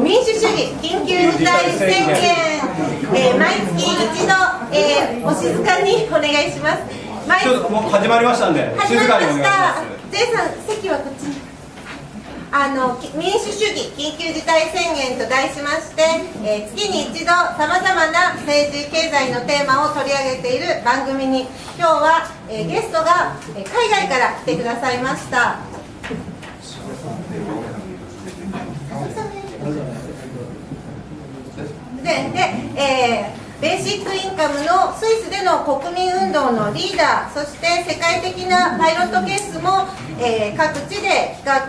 民主主義緊急事態宣言、毎月一度、お静かにお願いします。ちょっともう始まりましたんで、静かにお願いします。J さん、席はこっちに。民主主義緊急事態宣言と題しまして、月に一度さまざまな政治経済のテーマを取り上げている番組に、今日は、ゲストが、海外から来てくださいました。ベーシックインカムのスイスでの国民運動のリーダー、そして世界的なパイロットケースも、各地で企画、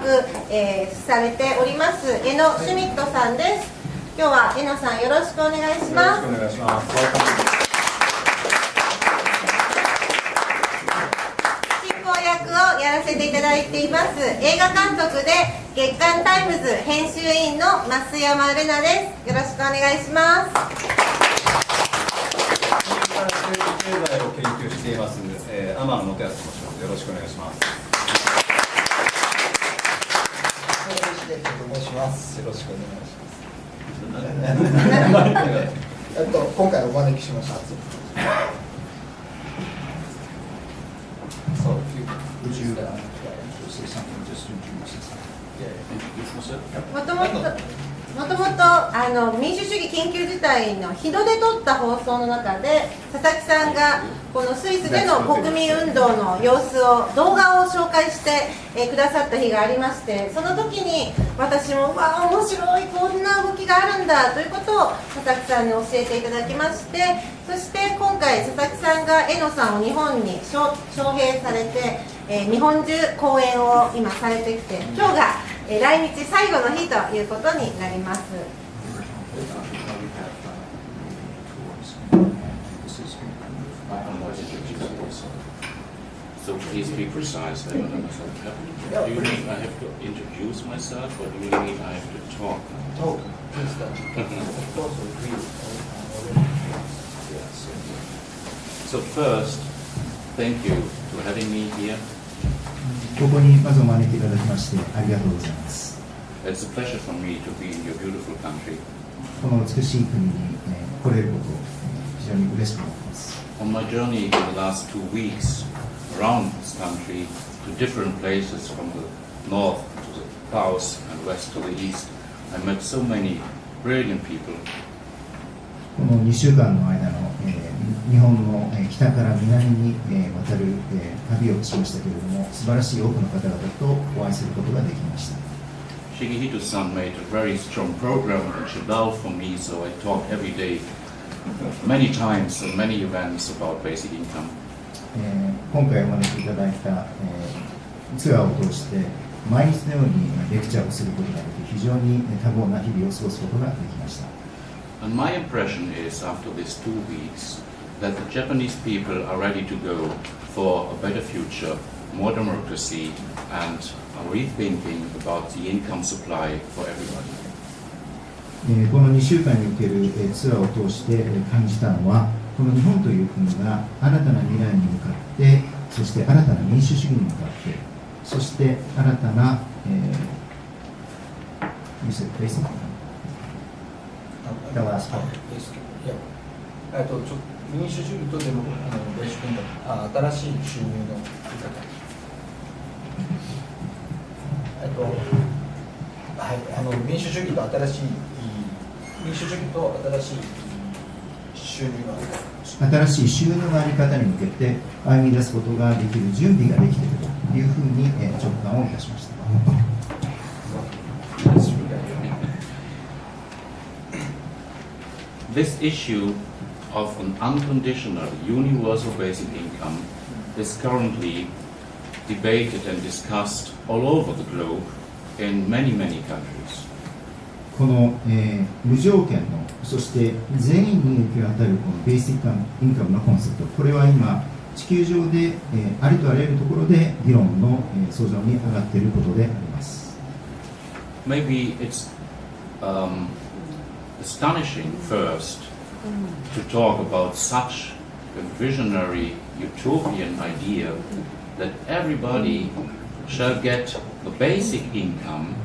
されております江野シュミットさんです。今日は江野さん、よろしくお願いします。よろしくお願いします。進行役をやらせていただいています映画監督で月刊タイムズ編集員の増山麗奈です。よろしくお願いします。経済を研究しています、天野統康と申します。よろしくお願いします。よろしくお願いします。よろしくお願いします。今回お招きしました。そう、宇宙だ。もともと民主主義緊急事態の日の出撮った放送の中で佐々木さんがこのスイスでの国民運動の様子を動画を紹介して、くださった日がありまして、その時に私も面白い、こんな動きがあるんだということを佐々木さんに教えていただきまして、そして今回佐々木さんが江野さんを日本に招聘されて、日本中講演を今されてきて、今日が来日最後の日ということになります。So please be precise. Do you mean I have to introduce myself, or do you mean I have to talk? Talk, please. Of course, agree. Yes. So first, thank you for having me here. ここにまずお招きいただきましてありがとうございます。 It's a pleasure for me to be in your beautiful country. この美しい国に来れることを非常に嬉しく思います。 On my journey in the last 2 weeks around this country to different places from the north to the south and west to the east, I met so many brilliant people. この2週間の間の、日本の北から南に渡る旅をしましたけれども、素晴らしい多くの方々とお会いすることができました。 Shigehito-san made a very strong program in Chibal for me, so I talk every day, many times and many events about basic income. 今回お招きいただいた、ツアーを通して毎日のようにレクチャーをすることができ、非常に多忙な日々を過ごすことができました。 And my impression is, after these 2 weeks, that the Japanese people are ready to go for a better future, more democracy, and are rethinking about the income supply for everybody. この2週間におけるツアーを通して感じたのは、この日本という国が新たな未来に向かって、そして新たな民主主義に向かって、そして新たな、民主主義とデモベーシックインカム、新しい収入の言い方、民主主義と新しい収入の新しい収入の在り方に向けて歩み出すことができる準備ができているというふうに直感をいたしました。This issue of an unconditional universal basic income is currently debated and discussed all over the globe in many countries. この、無条件の、そして全員に行き渡るこのベーシックインカムのコンセプト、これは今地球上で、ありとあらゆるところで議論の、訴状に上がっていることであります。 Maybe it's astonishing first to talk about such a visionary utopian idea that everybody shall get the basic income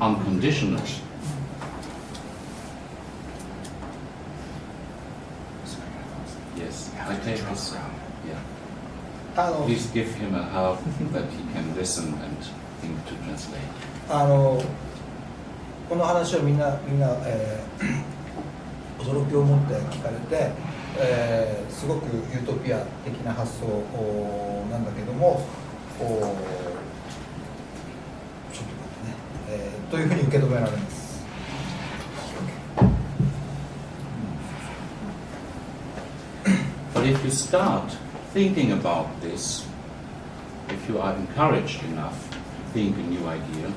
unconditionally. I take this. Yeah. あの Please give him a help that he can listen and think to translate. この話をみんな、驚きを持って聞かれて、すごくユートピア的な発想なんだけども、ちょっと待ってね、というふうに受け止められます。But if you start thinking about this, if you are encouraged enough to think a new idea,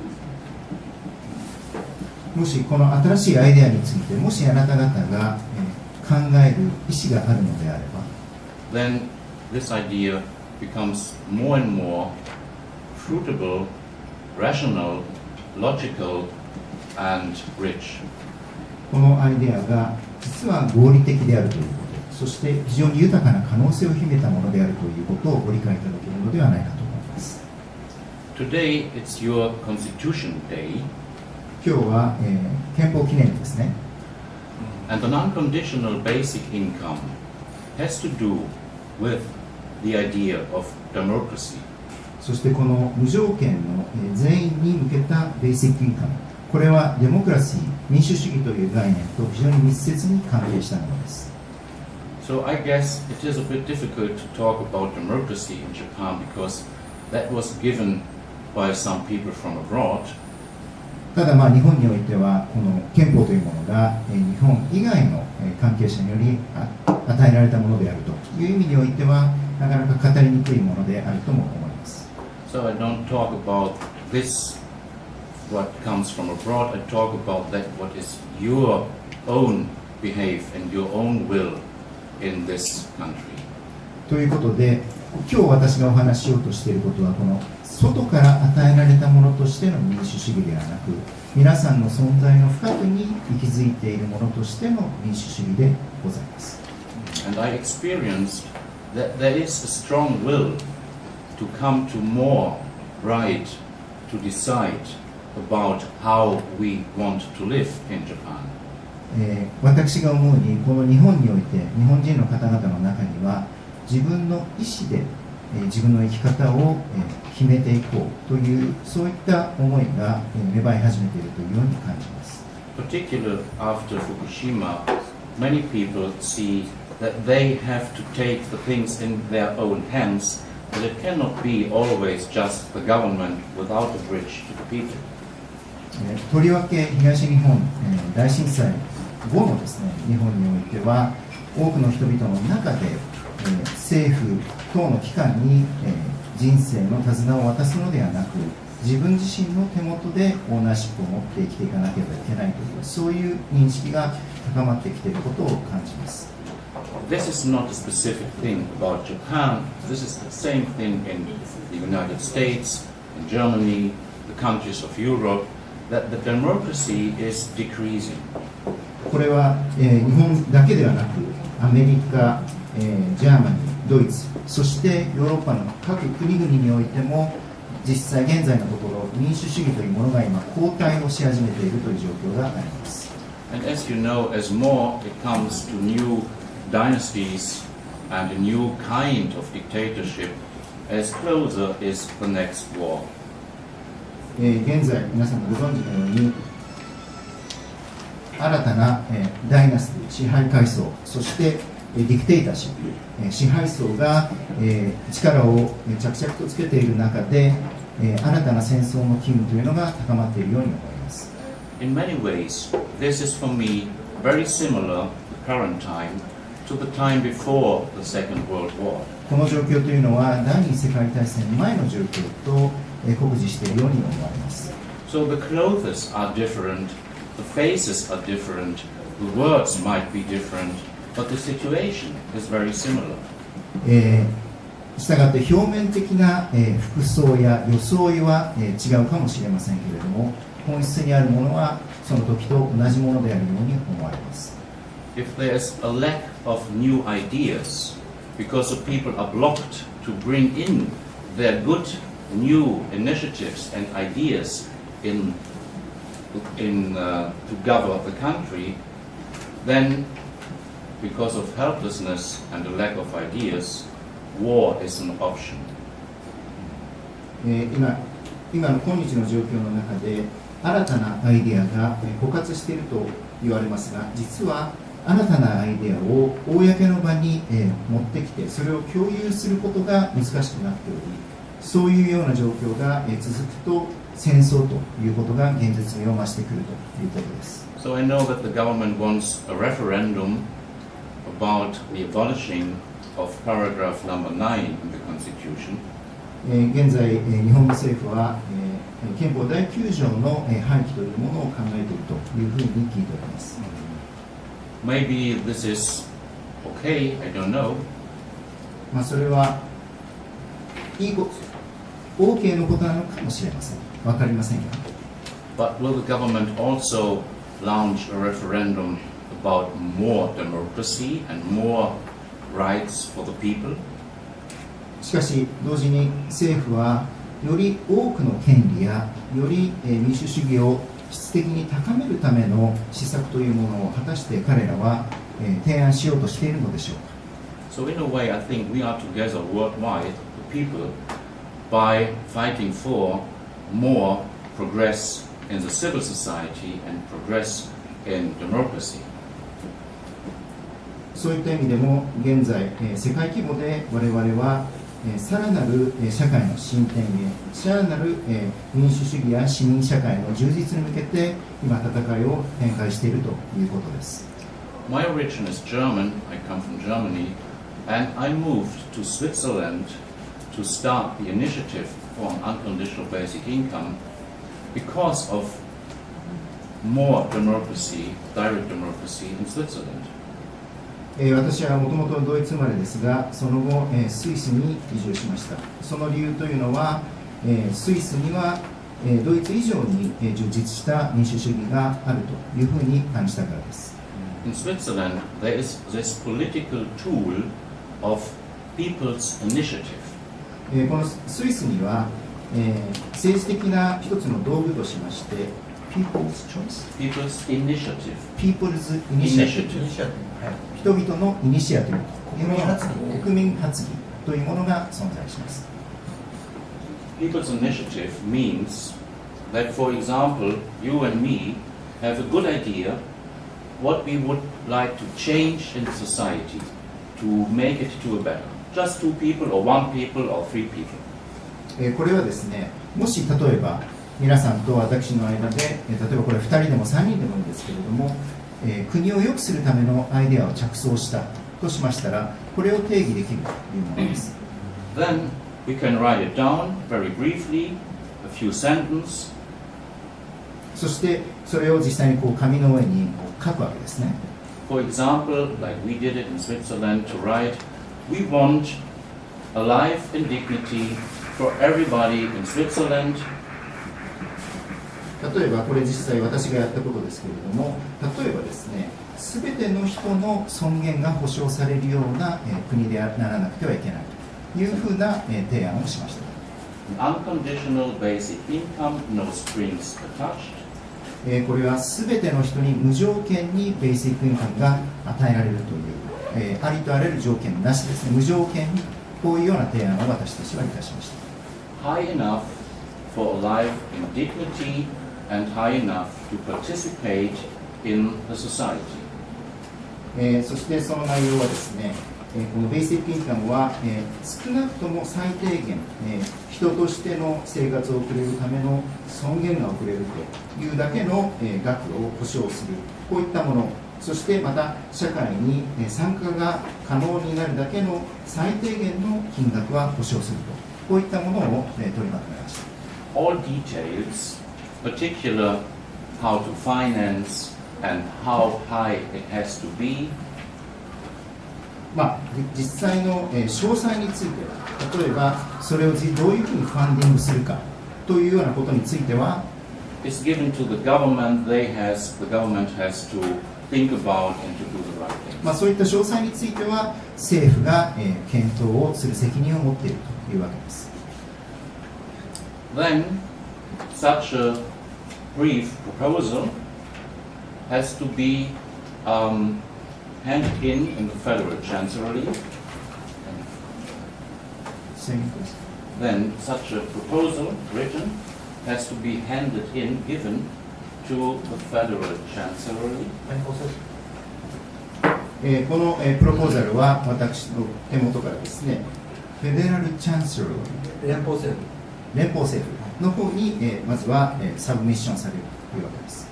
もしこの新しいアイデアについてもしあなた方が考える意思があるのであれば then this idea becomes more and more fruitable, rational, logical, and rich. このアイデアが実は合理的であるということそして非常に豊かな可能性を秘めたものであるということをご理解いただけるのではないかと思います。 Today it's your Constitution Day, 今日は、憲法記念日ですね。 and the non-conditional basic income has to do with the idea of democracy. そしてこの無条件の全員に向けたベーシックインカムこれはデモクラシー民主主義という概念と非常に密接に関係したものです。 So I guess it is a bit difficult to talk about democracy in Japan because that was given by some people from abroad. ただ日本においてはこの憲法というものが日本以外の関係者により与えられたものであるという意味においてはなかなか語りにくいものであるとも思います。 So I don't talk about this, what comes from abroad. I talk about that what is your own behave and your own will in this country. ということで今日私がお話ししようとしていることはこの外から与えられたものとしての民主主義ではなく皆さんの存在の深くに息づいているものとしての民主主義でございます。 And I experienced that there is a strong will to come to more right to decide about how we want to live in Japan. 私が思うにこの日本において日本人の方々の中には自分の意思で自分の生き方を決めていこうというそういった思いが芽生え始めているというように感じます。 Particularly after Fukushima, many people see that they have to take the things in their own hands, that it cannot be always just the government without a bridge to the people. とりわけ東日本大震災後のですね日本においては多くの人々の中で政府等の機関に人生の手綱を渡すのではなく自分自身の手元でオーナーシップを持って生きていかなければいけないというそういう認識が高まってきていることを感じます。 This is not a specific thing about Japan. This is the same thing in the United States, in Germany, the countries of Europe, that the democracy is decreasing. これは、日本だけではなくアメリカ、ジャーマニー、ドイツそしてヨーロッパの各国々においても実際現在のところ民主主義というものが今後退をし始めているという状況があります。 And as you know, as more it comes to new dynasties and a new kind of dictatorship, as closer is the next war. 現在皆さんご存知のように新たな、ダイナスティ支配階層そしてディクテーターシップ支配層が、力を着々とつけている中で、新たな戦争の機運というのが高まっているように思います。 In many ways, this is for me very similar, the current time, to the time before the Second World War. この状況というのは第二次世界大戦前の状況と酷似しているように思われます。 So the clothes are different, the faces are different, the words might be different, but the situation is very similar. したがって表面的な、服装や装いは、違うかもしれませんけれども本質にあるものはその時と同じものであるように思われます。 If there's a lack of new ideas because the people are blocked to bring in their good new initiatives and ideas to govern the country, then because of helplessness and a lack of ideas, war is an option. 今の今日の状況の中で新たなアイデアが枯渇していると言われますが、実は新たなアイデアを公の場に持ってきてそれを共有することが難しくなっており、そういうような状況が続くと戦争ということが現実味を増してくるということです。So I know that the government wants a referendum about the abolishing of paragraph number 9 in the Constitution. 現在、日本政府は、憲法第9条の廃棄というものを考えているというふうに聞いております。Maybe this is okay, I don't know. それはいいこと、OK のことなのかもしれません。わかりませんが。But will the government also launch a referendum about more democracy and more rights for the people? しかし同時に政府はより多くの権利やより民主主義を質的に高めるための施策というものを果たして彼らは提案しようとしているのでしょうか。So in a way, I think we are together worldwide, the people, by fighting for more progress in the civil society and progress in democracy. そういった意味でも現在世界規模で我々はさらなる社会の進展へ、さらなる民主主義や市民社会の充実に向けて今戦いを展開しているということです。My origin is German. I come from Germany, and I moved to Switzerland to start the initiative for an unconditional basic income because of more democracy, direct democracy in Switzerland. 私はもともとドイツ生まれですが、その後スイスに移住しました。その理由というのはスイスにはドイツ以上に充実した民主主義があるというふうに感じたからです。In Switzerland, there is this political tool of people's initiative. このスイスには政治的な一つの道具としまして、People's Choice? People's Initiative. People's Initiative. 人々のイニシアティブというもの、国民発議というものが存在します。People's Initiative means that, for example, you and me have a good idea what we would like to change in society to make it to a better. Just two people or one people or three people. これはですね、もし例えば皆さんと私の間で、例えばこれ2人でも3人でもいいんですけれども、国を良くするためのアイデアを着想したとしましたら、これを定義できるというものです。Then we can write it down very briefly, a few sentences. そしてそれを実際に紙の上に書くわけですね。For example, like we did it in Switzerland, to write, we want a life in dignity for everybody in Switzerland. 例えばこれ実際私がやったことですけれども、例えばですね、すべての人の尊厳が保障されるような国でならなくてはいけないというふうな提案をしました。Unconditional basic income, no strings attached. これはすべての人に無条件にベーシックインカムが与えられるという、ありとあらゆる条件なしですね、無条件にこういうような提案を私たちはいたしました。High enough for a life in dignity and high enough to participate in the society. そしてその内容はですね、このベーシックインカムは、少なくとも最低限、人としての生活を送れるための尊厳が送れるというだけの、額を保障する、こういったもの、そしてまた社会に、参加が可能になるだけの最低限の金額は保障すると、こういったものを、取りまとめました。All details, particular how to finance and how high it has to be. 実際の詳細については、例えばそれをどういうふうにファンディングするかというようなことについては、It's given to the government. The government has to think about and to do the right thing. そういった詳細については政府が、検討をする責任を持っているというわけです。Then, such a brief proposal has to be handed in the federal chancellery. Then such a proposal written has to be handed in, given to the federal chancellery. このプロポーザルは私の手元からですね、フェデラルチャンセラー、連邦政府の方にまずはサブミッションされるというわけです。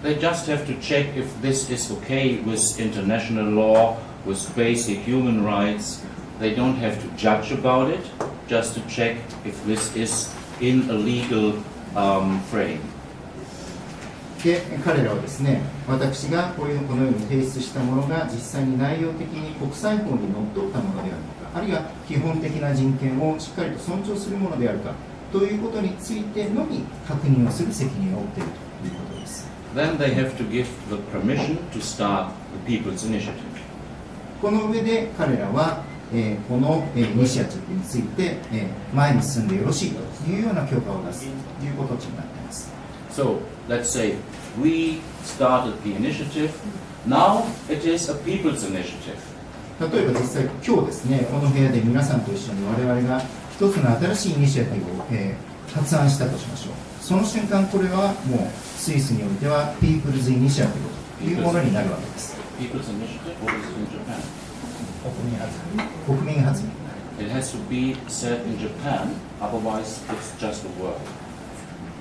They just have to check if this is okay with international law, with basic human rights. They don't have to judge about it, just to check if this is in a legal frame. で、彼らはですね、私がこのように提出したものが実際に内容的に国際法にのっとったものであるのか、あるいは基本的な人権をしっかりと尊重するものであるかということについてのみ確認をする責任を負っているということです。Then they have to give the permission to start the People's Initiative. この上で彼らは、このイニシアチブについて、前に進んでよろしいというような許可を出すということになっています。So let's say we started the initiative. Now it is a people's initiative. 例えば実際今日ですね、この部屋で皆さんと一緒に我々が一つの新しいイニシアティブを、発案したとしましょう。その瞬間これはもうスイスにおいては People's Initiative というものになるわけです。People's Initiative, what is it in Japan? 国民発議。 It has to be said in Japan, otherwise it's just a word.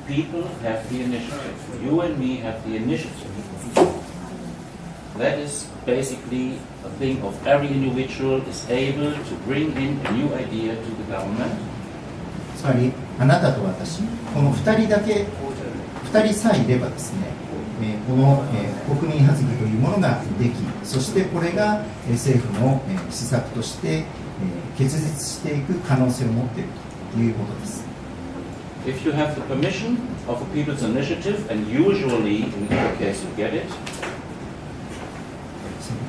People have the initiative. You and me have the initiative. That is basically a thing of every individual is able to bring in a new idea to the government. つまりあなたと私、この2人だけ、2人さえいればですね、この、国民発議というものができ、そしてこれが、政府の、施策として、結実していく可能性を持っているということです。If you have the permission of a people's initiative, and usually in your case you get it,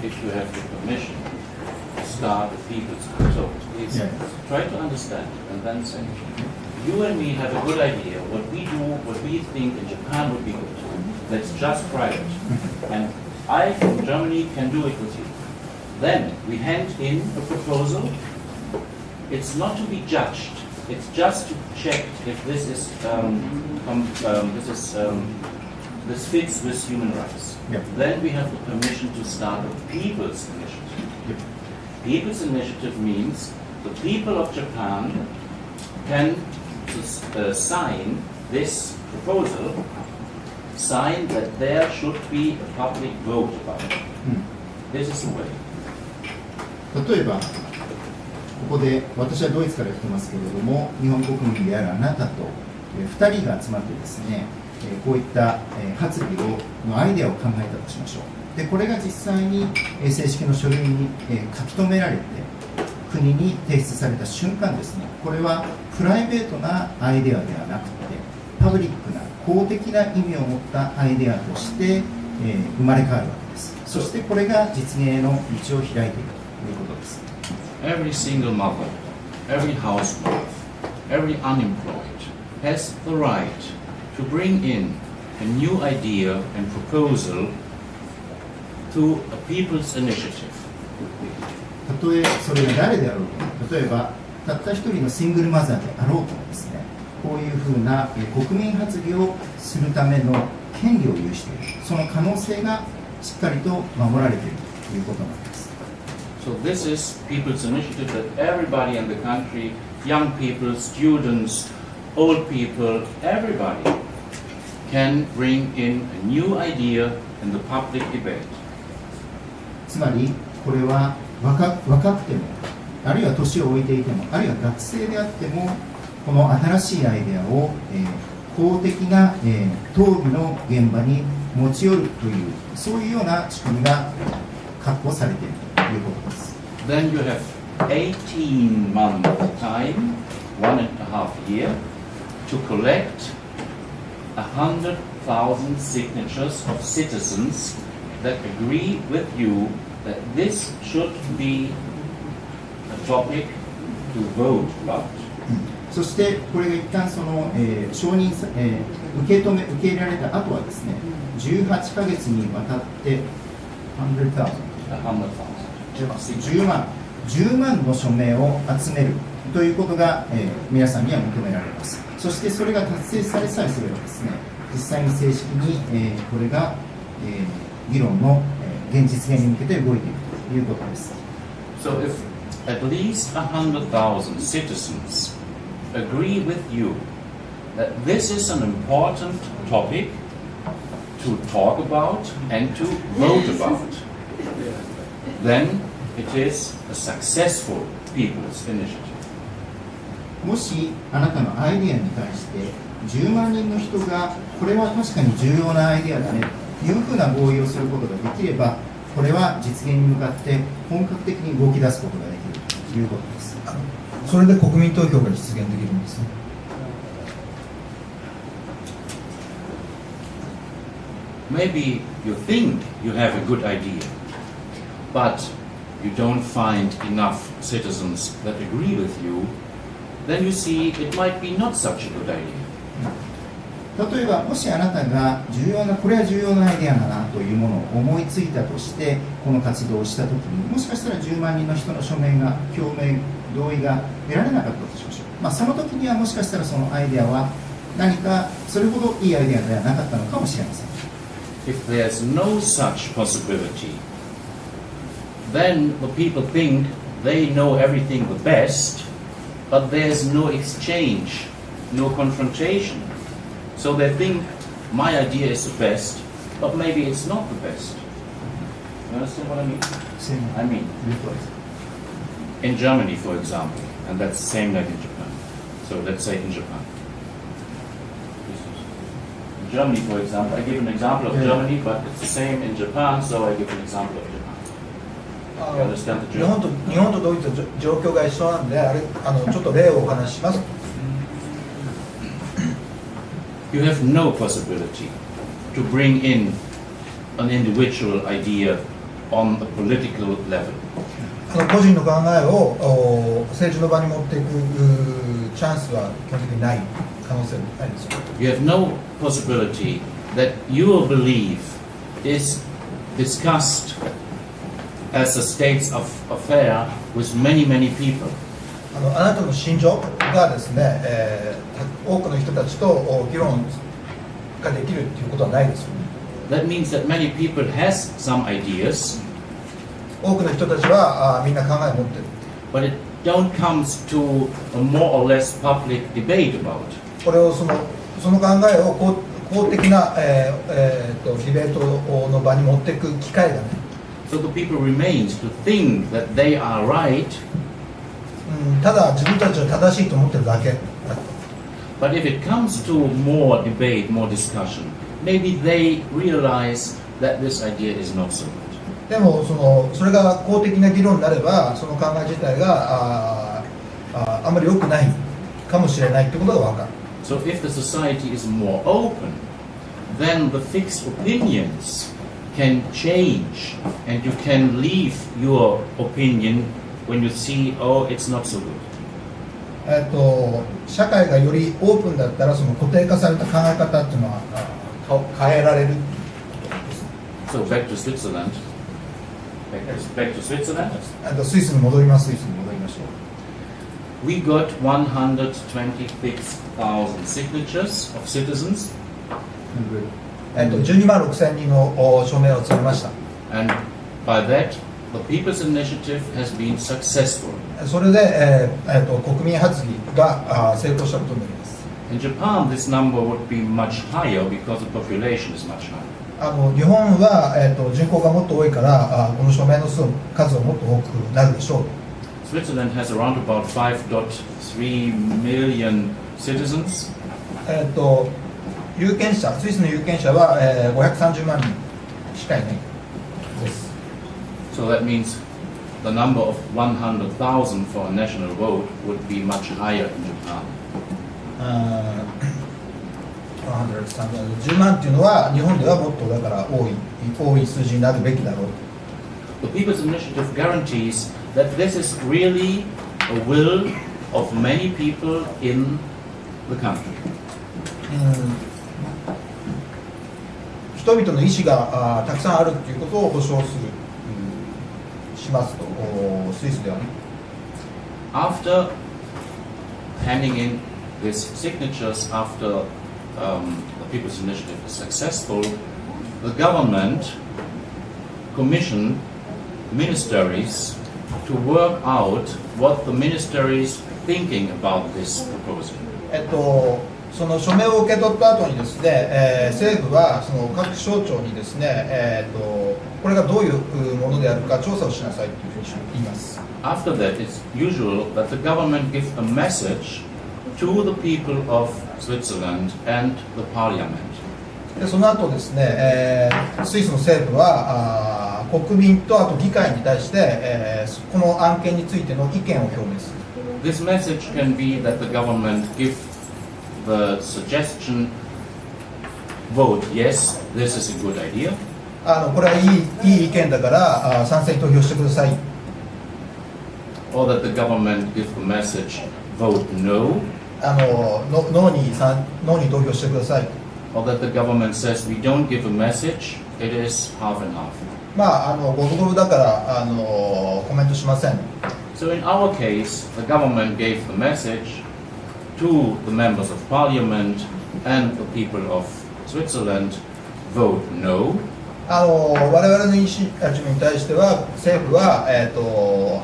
if you have the permission to start a people's initiative, so please try to understand and then say, you and me have a good idea, what we do, what we think in Japan would be good. Let's just try it. And I from Germany can do it with you. Then we hand in a proposal. It's not to be judged. It's just to check if this is this fits with human rights. Yep. Then we have the permission to start a people's initiative. Yep. People's initiative means the people of Japan can sign this proposal, sign that there should be a public vote about it. This is the way. 例えばここで私はドイツから来てますけれども、日本国民であるあなたと2人が集まってですね、こういった発議のアイデアを考えたとしましょう。でこれが実際に正式の書類に書き留められて国に提出された瞬間ですね、これはプライベートなアイデアではなくてパブリックな公的な意味を持ったアイデアとして生まれ変わるわけです。そしてこれが実現への道を開いているということです。Every single mother, every housewife, every unemployed has the right to bring in a new idea and proposal to a people's initiative. たとえそれが誰であろうと、例えばたった一人のシングルマザーであろうともですね、こういうふうな国民発議をするための権利を有している、その可能性がしっかりと守られているということなんです。So this is people's initiative that everybody in the country, young people, students, old people, everybody can bring in a new idea in the public debate. つまりこれは若くても、あるいは年を置いていても、あるいは学生であっても、この新しいアイデアを、公的な、討議の現場に持ち寄るという、そういうような仕組みが確保されているということです。Then you have 18 months time, 1.5 years, to collect 100,000 signatures of citizens that agree with you that this should be a topic to vote about. そしてこれが一旦その、承認、受け入れられた後はですね、18ヶ月にわたって100,000 10万の署名を集めるということが、皆さんには求められます。そしてそれが達成されさえすればですね、実際に正式に、これが、議論の、現実現に向けて動いていくということです。So if at least 100,000 citizens agree with you that this is an important topic to talk about and to vote about, then it is a successful people's initiative. もしあなたのアイデアに対して10万人の人がこれは確かに重要なアイデアだねというふうな合意をすることができれば、これは実現に向かって本格的に動き出すことができるということです。それで国民投票が実現できるんですね。Maybe you think you have a good idea, but you don't find enough citizens that agree with you, then you see it might be not such a good idea. 例えば、もしあなたがこれは重要なアイデアだなというものを思いついたとしてこの活動をしたときに、もしかしたら10万人の人の署名が共鳴同意が得られなかったとしましょう。その時にはもしかしたらそのアイデアは何かそれほどいいアイデアではなかったのかもしれません。If there's no such possibility, then the people think they know everything the best, but there's no exchange, no confrontation. So they think my idea is the best, but maybe it's not the best. You understand what I mean? I mean, in Germany, for example, and that's the same like in Japan. So let's say in Japan. In Germany, for example, I give an example of Germany, but it's the same in Japan, so I give an example of Japan. You understand the 日本とドイツの状況が一緒なんで、ちょっと例をお話しします。You have no possibility to bring in an individual idea on a political level. 個人の考えを政治の場に持っていくチャンスは基本的にない可能性はないですよ。You have no possibility that your belief is discussed as a state's affair with many, many people. あなたの信条がですね、多くの人たちと議論ができるということはないですよね。That means that many people has some ideas, 多くの人たちはみんな考えを持っている。but it don't comes to a more or less public debate about. これをその考えを公的な、ディベートの場に持っていく機会がね。So the people remains to think that they are right. ただ自分たちは正しいと思ってるだけ。But if it comes to more debate, more discussion, maybe they realize that this idea is not so good. でもそれが公的な議論になれば、その考え自体があまり良くないかもしれないということが分かる。So if the society is more open, then the fixed opinions can change, and you can leave your opinion when you see, oh, it's not so good. 社会がよりオープンだったら、その固定化された考え方っていうのは変えられる。So back to Switzerland. Back to Switzerland. スイスに戻ります。We got 126,000 signatures of citizens. 12万6千人の署名を集めました。And by that, the People's Initiative has been successful. それで、国民発議が成功したことになります。In Japan, this number would be much higher because the population is much higher. 日本は、人口がもっと多いからこの署名の数はもっと多くなるでしょう。Switzerland has around about 5.3 million citizens. 有権者、スイスの有権者は、530万人しかいないです。So that means the number of 100,000 for a national vote would be much higher in Japan. 10万っていうのは日本ではもっとだから多い数字になるべきだろう。The People's Initiative guarantees that this is really a will of many people in the country. 人々の意思がたくさんあるということを保証するしますと、スイスではね。After handing in these signatures, after the People's Initiative is successful, the government commissioned ministries to work out what the ministries thinking about this proposal. その署名を受け取った後にですね、政府はその各省庁にですね、これがどういうものであるか調査をしなさいというふうに言います。After that, it's usual that the government gives a message to the people of Switzerland and the parliament. でその後ですね、スイスの政府は国民とあと議会に対して、この案件についての意見を表明する。This message can be that the government gives the suggestion, vote yes, this is a good idea. これはいい意見だから賛成に投票してください。Or that the government gives the message, vote no. ノーに投票してください。Or that the government says we don't give a message, it is half and half. 五分五分だからコメントしません。So in our case, the government gave the message to the members of parliament and the people of Switzerland, vote no. 我々の意思たちに対しては政府は、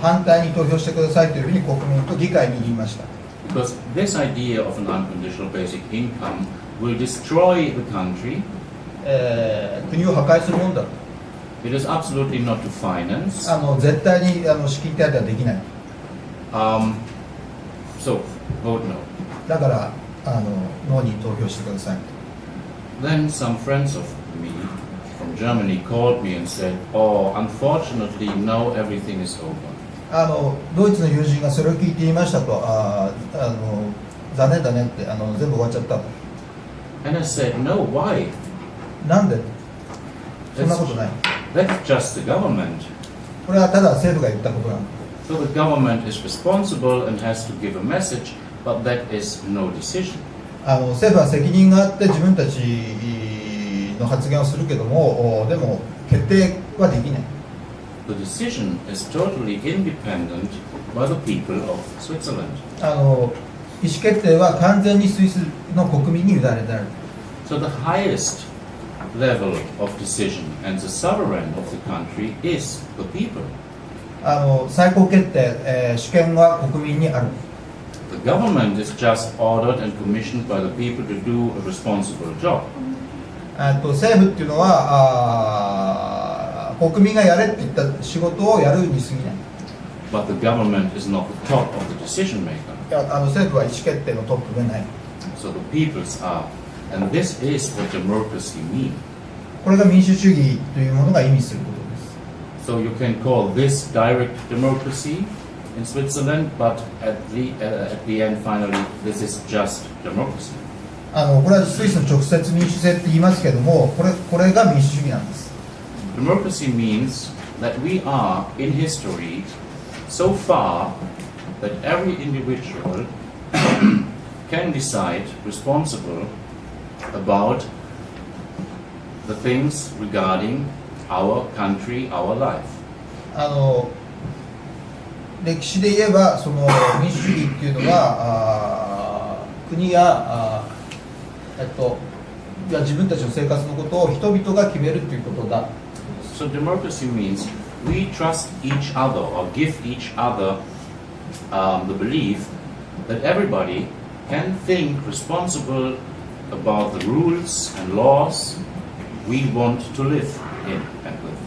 反対に投票してくださいというふうに国民と議会に言いました。Because this idea of an unconditional basic income will destroy the country. 国を破壊するものだ。It is absolutely not to finance. 絶対に資金手当はできない。So, vote no. だからノーに投票してください。Then some friends of me from Germany called me and said, "Oh, unfortunately, now everything is over." ドイツの友人がそれを聞いて言いましたと、残念だねって全部終わっちゃった。And I said, "No, why? なんで？そんなことない。That's just the government." これはただ政府が言ったことなの。So the government is responsible and has to give a message, but that is no decision. 政府は責任があって自分たちの発言をするけども、でも決定はできない。The decision is totally independent by the people of Switzerland. 意思決定は完全にスイスの国民に委ねられる。So the highest level of decision and the sovereign of the country is the people. 最高決定、主権は国民にある。The government is just ordered and commissioned by the people to do a responsible job. 政府っていうのは国民がやれって言った仕事をやるに過ぎない。But the government is not the top of the decision maker. 政府は意思決定のトップでない。So the peoples are. And this is what democracy means. これが民主主義というものが意味することです。So you can call this direct democracy in Switzerland, but at the end, finally, this is just democracy. これはスイスの直接民主制って言いますけども、これが民主主義なんです。Democracy means that we are in history so far that every individual can decide responsible about the things regarding our country, our life. 歴史で言えばその民主主義っていうのは国や自分たちの生活のことを人々が決めるということだ。So democracy means we trust each other or give each other the belief that everybody can think responsible about the rules and laws we want to live in and with.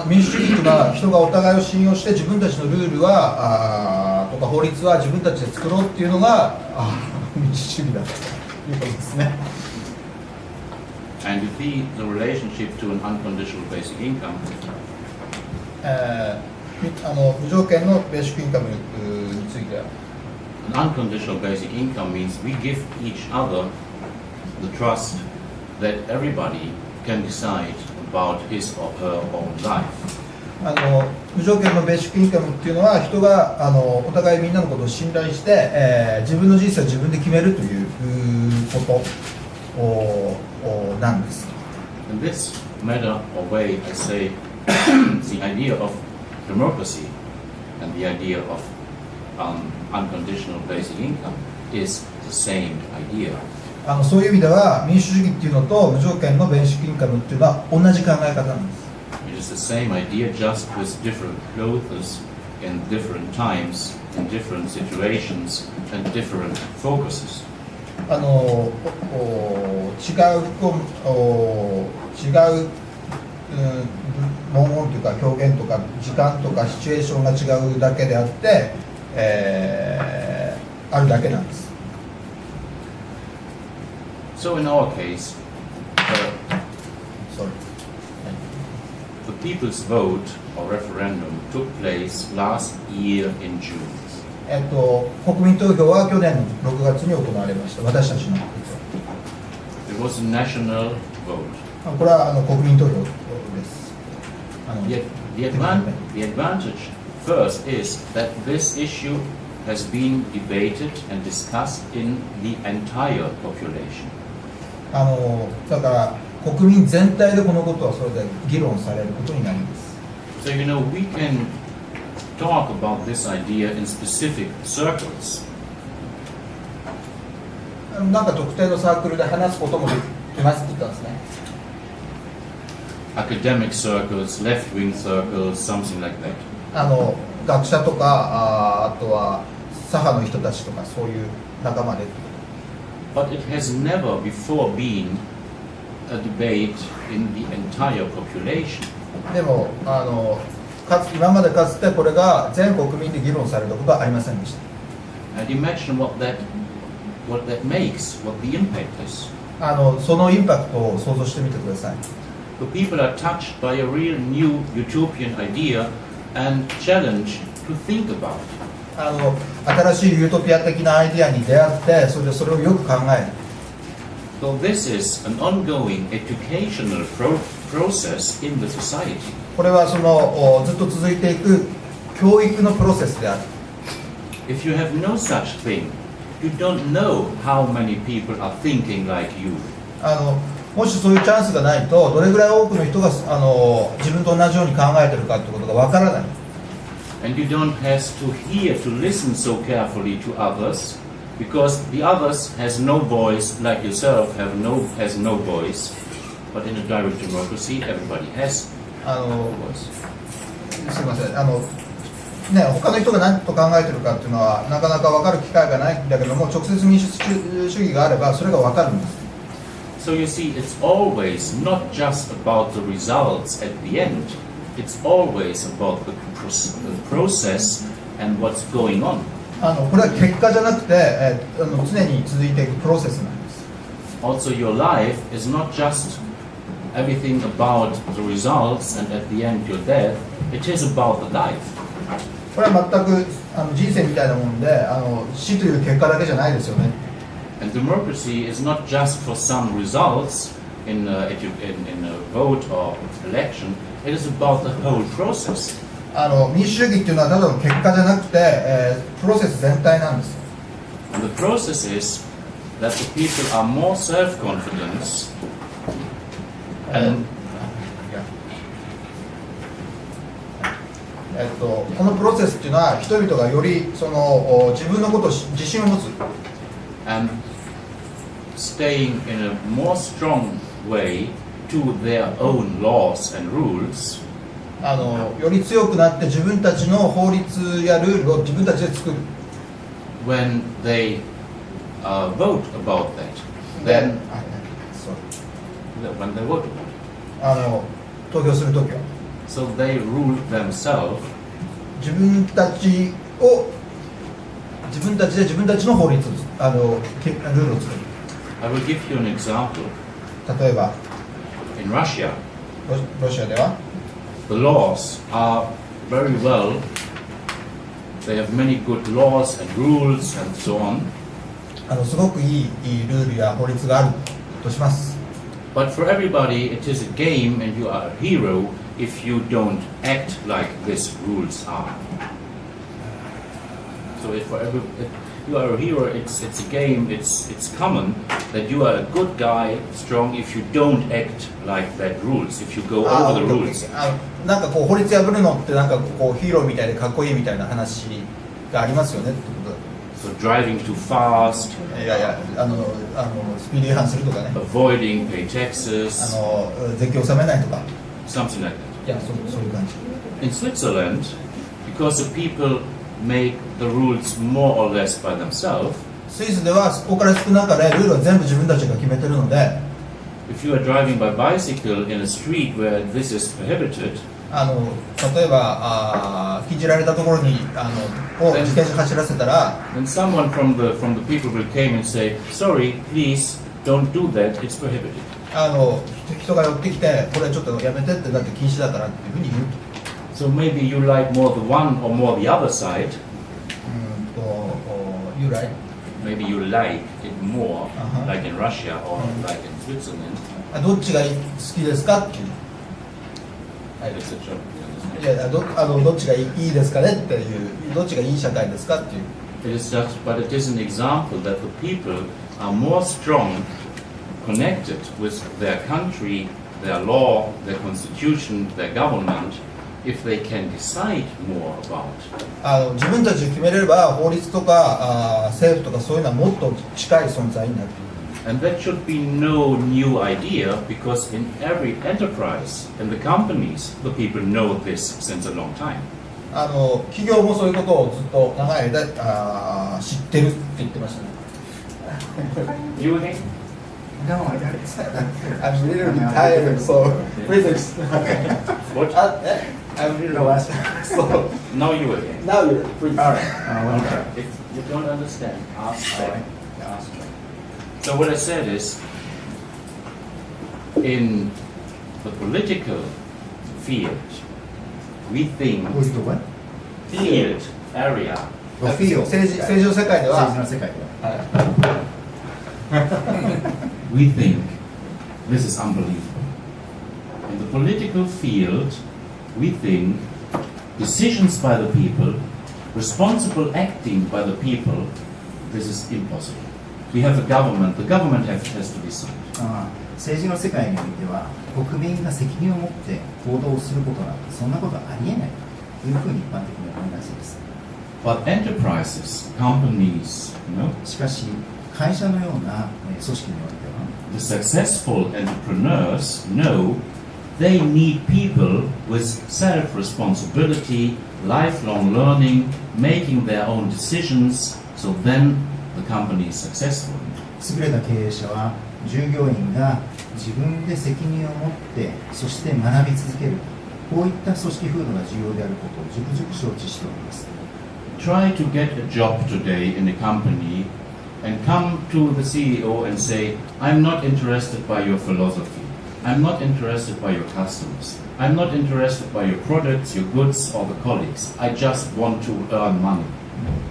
民主主義というのは人がお互いを信用して自分たちのルールはとか法律は自分たちで作ろうっていうのが民主主義だということですね。And you see the relationship to an unconditional basic income. 無条件のベーシックインカムについては An unconditional basic income means we give each other the trust that everybody can decide about his or her own life. 無条件のベーシックインカムっていうのは人がお互いみんなのことを信頼して、自分の人生を自分で決めるということなんです。In this matter or way, I say the idea of democracy and the idea of unconditional basic income is the same idea. そういう意味では民主主義っていうのと無条件のベーシックインカムっていうのは同じ考え方なんです。It is the same idea, just with different clothes in different times, in different situations, and different focuses. 違う文言というか表現とか時間とかシチュエーションが違うだけであって、あるだけなんです。So in our case, Sorry. the people's vote or referendum took place last year in June. 国民投票は去年の6月に行われました。私たちの。It was a national vote. これは国民投票です。The advantage first is that this issue has been debated and discussed in the entire population. だから国民全体でこのことはそれで議論されることになります。So we can talk about this idea in specific circles. なんか特定のサークルで話すこともできますって言ったんですね。Academic circles, left-wing circles, something like that. 学者とかあとは左派の人たちとかそういう仲間で。But it has never before been a debate in the entire population. でも今までかつてこれが全国民で議論されたことはありませんでした。And imagine what that makes, what the impact is. そのインパクトを想像してみてください。The people are touched by a real new utopian idea and challenged to think about. 新しいユートピア的なアイデアに出会ってそれをよく考える。So this is an ongoing educational process in the society. これはずっと続いていく教育のプロセスである。If you have no such thing, you don't know how many people are thinking like you. もしそういうチャンスがないとどれぐらい多くの人が自分と同じように考えているかということがわからない。And you don't have to hear, to listen so carefully to others, because the others has no voice, like yourself has no voice. But in a direct democracy, everybody has a voice. すみません。他の人が何と考えているかっていうのはなかなか分かる機会がないんだけども、直接民主主義があればそれが分かるんです。So you see, it's always not just about the results at the end. It's always about the process and what's going on. これは結果じゃなくて、常に続いていくプロセスなんです。Also, your life is not just everything about the results and at the end your death. It is about the life. これは全く人生みたいなもんで、死という結果だけじゃないですよね。And democracy is not just for some results in a vote or election. It is about the whole process. 民主主義っていうのはただの結果じゃなくて、プロセス全体なんです。And the process is that the people are more self-confident and このプロセスっていうのは人々がより自分のことを自信を持つ。and staying in a more strong way to their own laws and rules. より強くなって自分たちの法律やルールを自分たちで作る。When they vote about that, then when they vote about it. 投票するときは。So they rule themselves. 自分たちで自分たちの法律ルールを作る。I will give you an example. 例えば、in Russia, ロシアでは the laws are very well. They have many good laws and rules and so on. すごくいいルールや法律があるとします。But for everybody, it is a game, and you are a hero if you don't act like these rules are. So you are a hero. It's a game. It's common that you are a good guy, strong, if you don't act like that rules. If you go over the rules. なんかこう法律破るのってなんかこうヒーローみたいでかっこいいみたいな話がありますよねってことだ。So driving too fast. いやいやスピード違反するとかね。Avoiding pay taxes. 税金を納めないとか。Something like that. いやそういう感じ。In Switzerland, because the people make the rules more or less by themselves. スイスでは多かれ少なかれルールは全部自分たちが決めてるので。If you are driving by bicycle in a street where this is prohibited. 例えば禁じられたところに自転車走らせたら Then someone from the people will came and say, sorry, please don't do that, it's prohibited. 人が寄ってきてこれちょっとやめてってだって禁止だからっていうふうに言うと。So maybe you like more the one or more the other side. You like? Maybe you like it more, like in Russia or like in Switzerland. どっちが好きですかっていう。It's a joke. いやどっちがいいですかねっていうどっちがいい社会ですかっていう。It is just, but it is an example that the people are more strong, connected with their country, their law, their constitution, their government, if they can decide more about. 自分たちで決めれば法律とか政府とかそういうのはもっと近い存在になる。And that should be no new idea because in every enterprise, in the companies, the people know this since a long time. 企業もそういうことをずっと長い間知ってるって言ってましたね。You think? No, I don't. I'm really tired, so please. What? I'm really lost. So Now you again. now you're please. All right. If you don't understand, ask back. Ask back. So what I said is, in the political field, we think field area. 政治の世界では政治の世界では We think this is unbelievable. In the political field, we think decisions by the people, responsible acting by the people, this is impossible. We have a government. The government has to decide. 政治の世界においては国民が責任を持って行動することなんてそんなことはありえないというふうに一般的に思いがちです。But enterprises, companies, you know, しかし会社のような組織においては the successful entrepreneurs know they need people with self-responsibility, lifelong learning, making their own decisions, so then the company is successful. 優れた経営者は従業員が自分で責任を持ってそして学び続けるこういった組織風土が重要であることを熟々承知しております。 Try to get a job today in a company and come to the CEO and say, I'm not interested by your philosophy. I'm not interested by your customers. I'm not interested by your products, your goods, or the colleagues. I just want to earn money.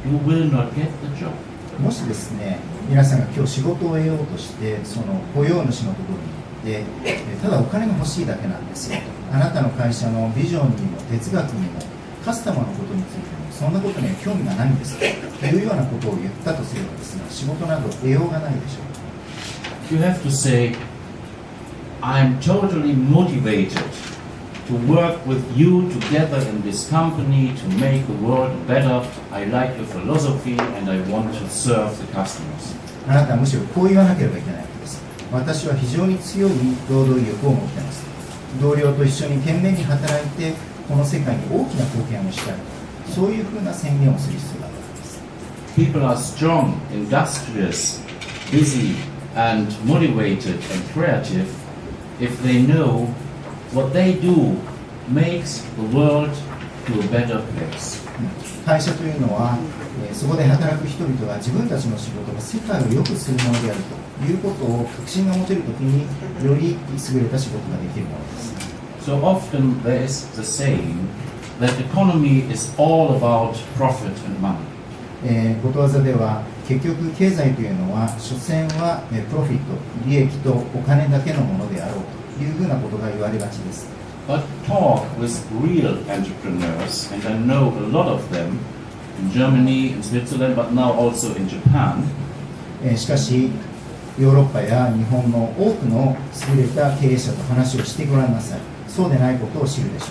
You will not get the job. もしですね、皆さんが今日仕事を得ようとしてその雇用主のところに行ってただお金が欲しいだけなんですよとあなたの会社のビジョンにも哲学にもカスタマーのことについてもそんなことには興味がないんですというようなことを言ったとすればですね、仕事など得ようがないでしょう。 You have to say, I'm totally motivated to work with you together in this company to make the world better. I like your philosophy and I want to serve the customers. あなたはむしろこう言わなければいけないわけです。私は非常に強い労働意欲を持っています。同僚と一緒に懸命に働いてこの世界に大きな貢献をしたい。そういうふうな宣言をする必要があるわけです。 People are strong, industrious, busy and motivated and creative if they know what they do makes the world to a better place. 会社というのは、そこで働く人々が自分たちの仕事が世界を良くするものであるということを確信が持てるときにより優れた仕事ができるものです。So often there is the saying that economy is all about profit and money. ことわざでは結局経済というのは所詮はプロフィット、利益とお金だけのものであろうというふうなことが言われがちです。But talk with real entrepreneurs, and I know a lot of them, in Germany, in Switzerland, but now also in Japan. しかしヨーロッパや日本の多くの優れた経営者と話をしてごらんなさい。そうでないことを知るでしょう。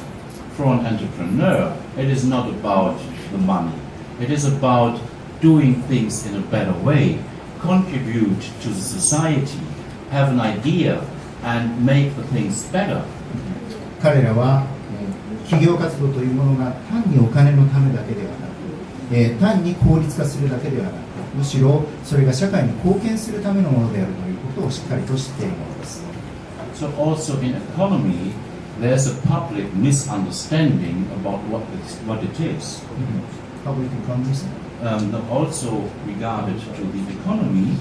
For an entrepreneur, it is not about the money. It is about doing things in a better way, contribute to the society, have an idea, and make the things better. 彼らは企業活動というものが単にお金のためだけではなく、単に効率化するだけではなく、むしろそれが社会に貢献するためのものであるということをしっかりと知っているものです。 So also in economy, there's a public misunderstanding about what it is. Public economy? Also regarded to the economy,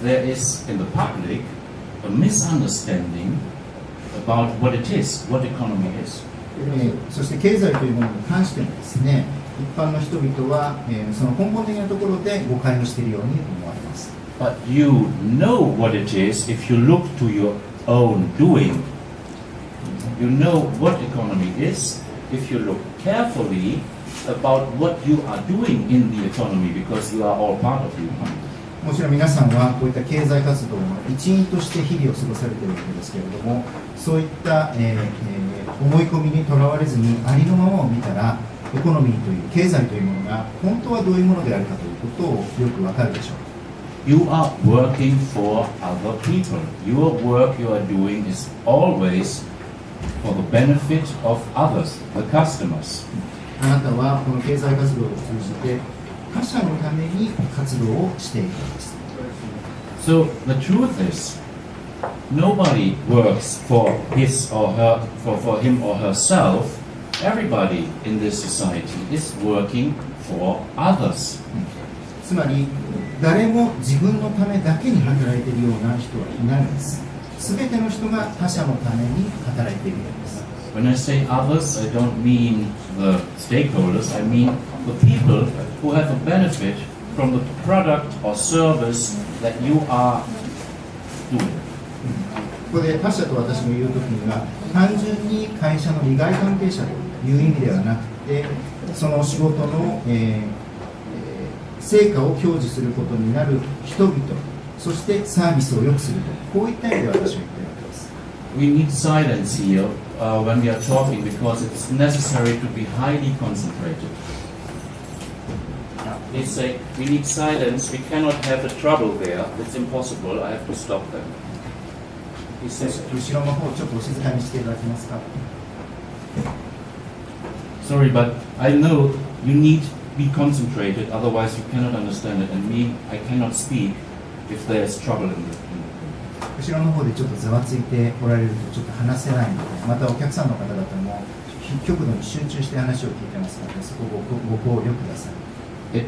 there is in the public a misunderstanding about what it is, what economy is. そして経済というものに関してもですね、一般の人々は、その根本的なところで誤解をしているように思われます。 But you know what it is if you look to your own doing. You know what economy is if you look carefully about what you are doing in the economy, because you are all part of the economy. もちろん皆さんはこういった経済活動の一員として日々を過ごされているわけですけれども、そういった、思い込みにとらわれずにありのままを見たら、エコノミーという経済というものが本当はどういうものであるかということをよくわかるでしょう。 You are working for other people. Your work you are doing is always for the benefit of others, the customers. あなたはこの経済活動を通じて他者のために活動をしているのです。 So the truth is, nobody works for his or her, for him or herself. Everybody in this society is working for others. つまり誰も自分のためだけに働いているような人はいないんです。すべての人が他者のために働いているのです。 When I say others, I don't mean the stakeholders. I mean the people who have a benefit from the product or service that you are doing. ここで他者と私が言うときには、単純に会社の利害関係者という意味ではなくて、その仕事の、成果を享受することになる人々、そしてサービスを良くすると、こういった意味で私は言っているわけです。 We need silence here when we are talking because it's necessary to be highly concentrated. Please say, we need silence, we cannot have a trouble there. It's impossible, I have to stop them. He says, 後ろの方、ちょっとお静かにしていただけますか。 sorry, but I know you need to be concentrated, otherwise you cannot understand it. And me, I cannot speak if there is trouble in the 後ろの方でちょっとざわついておられるとちょっと話せないので、またお客さんの方々も極度に集中して話を聞いてますので、そこをご考慮ください。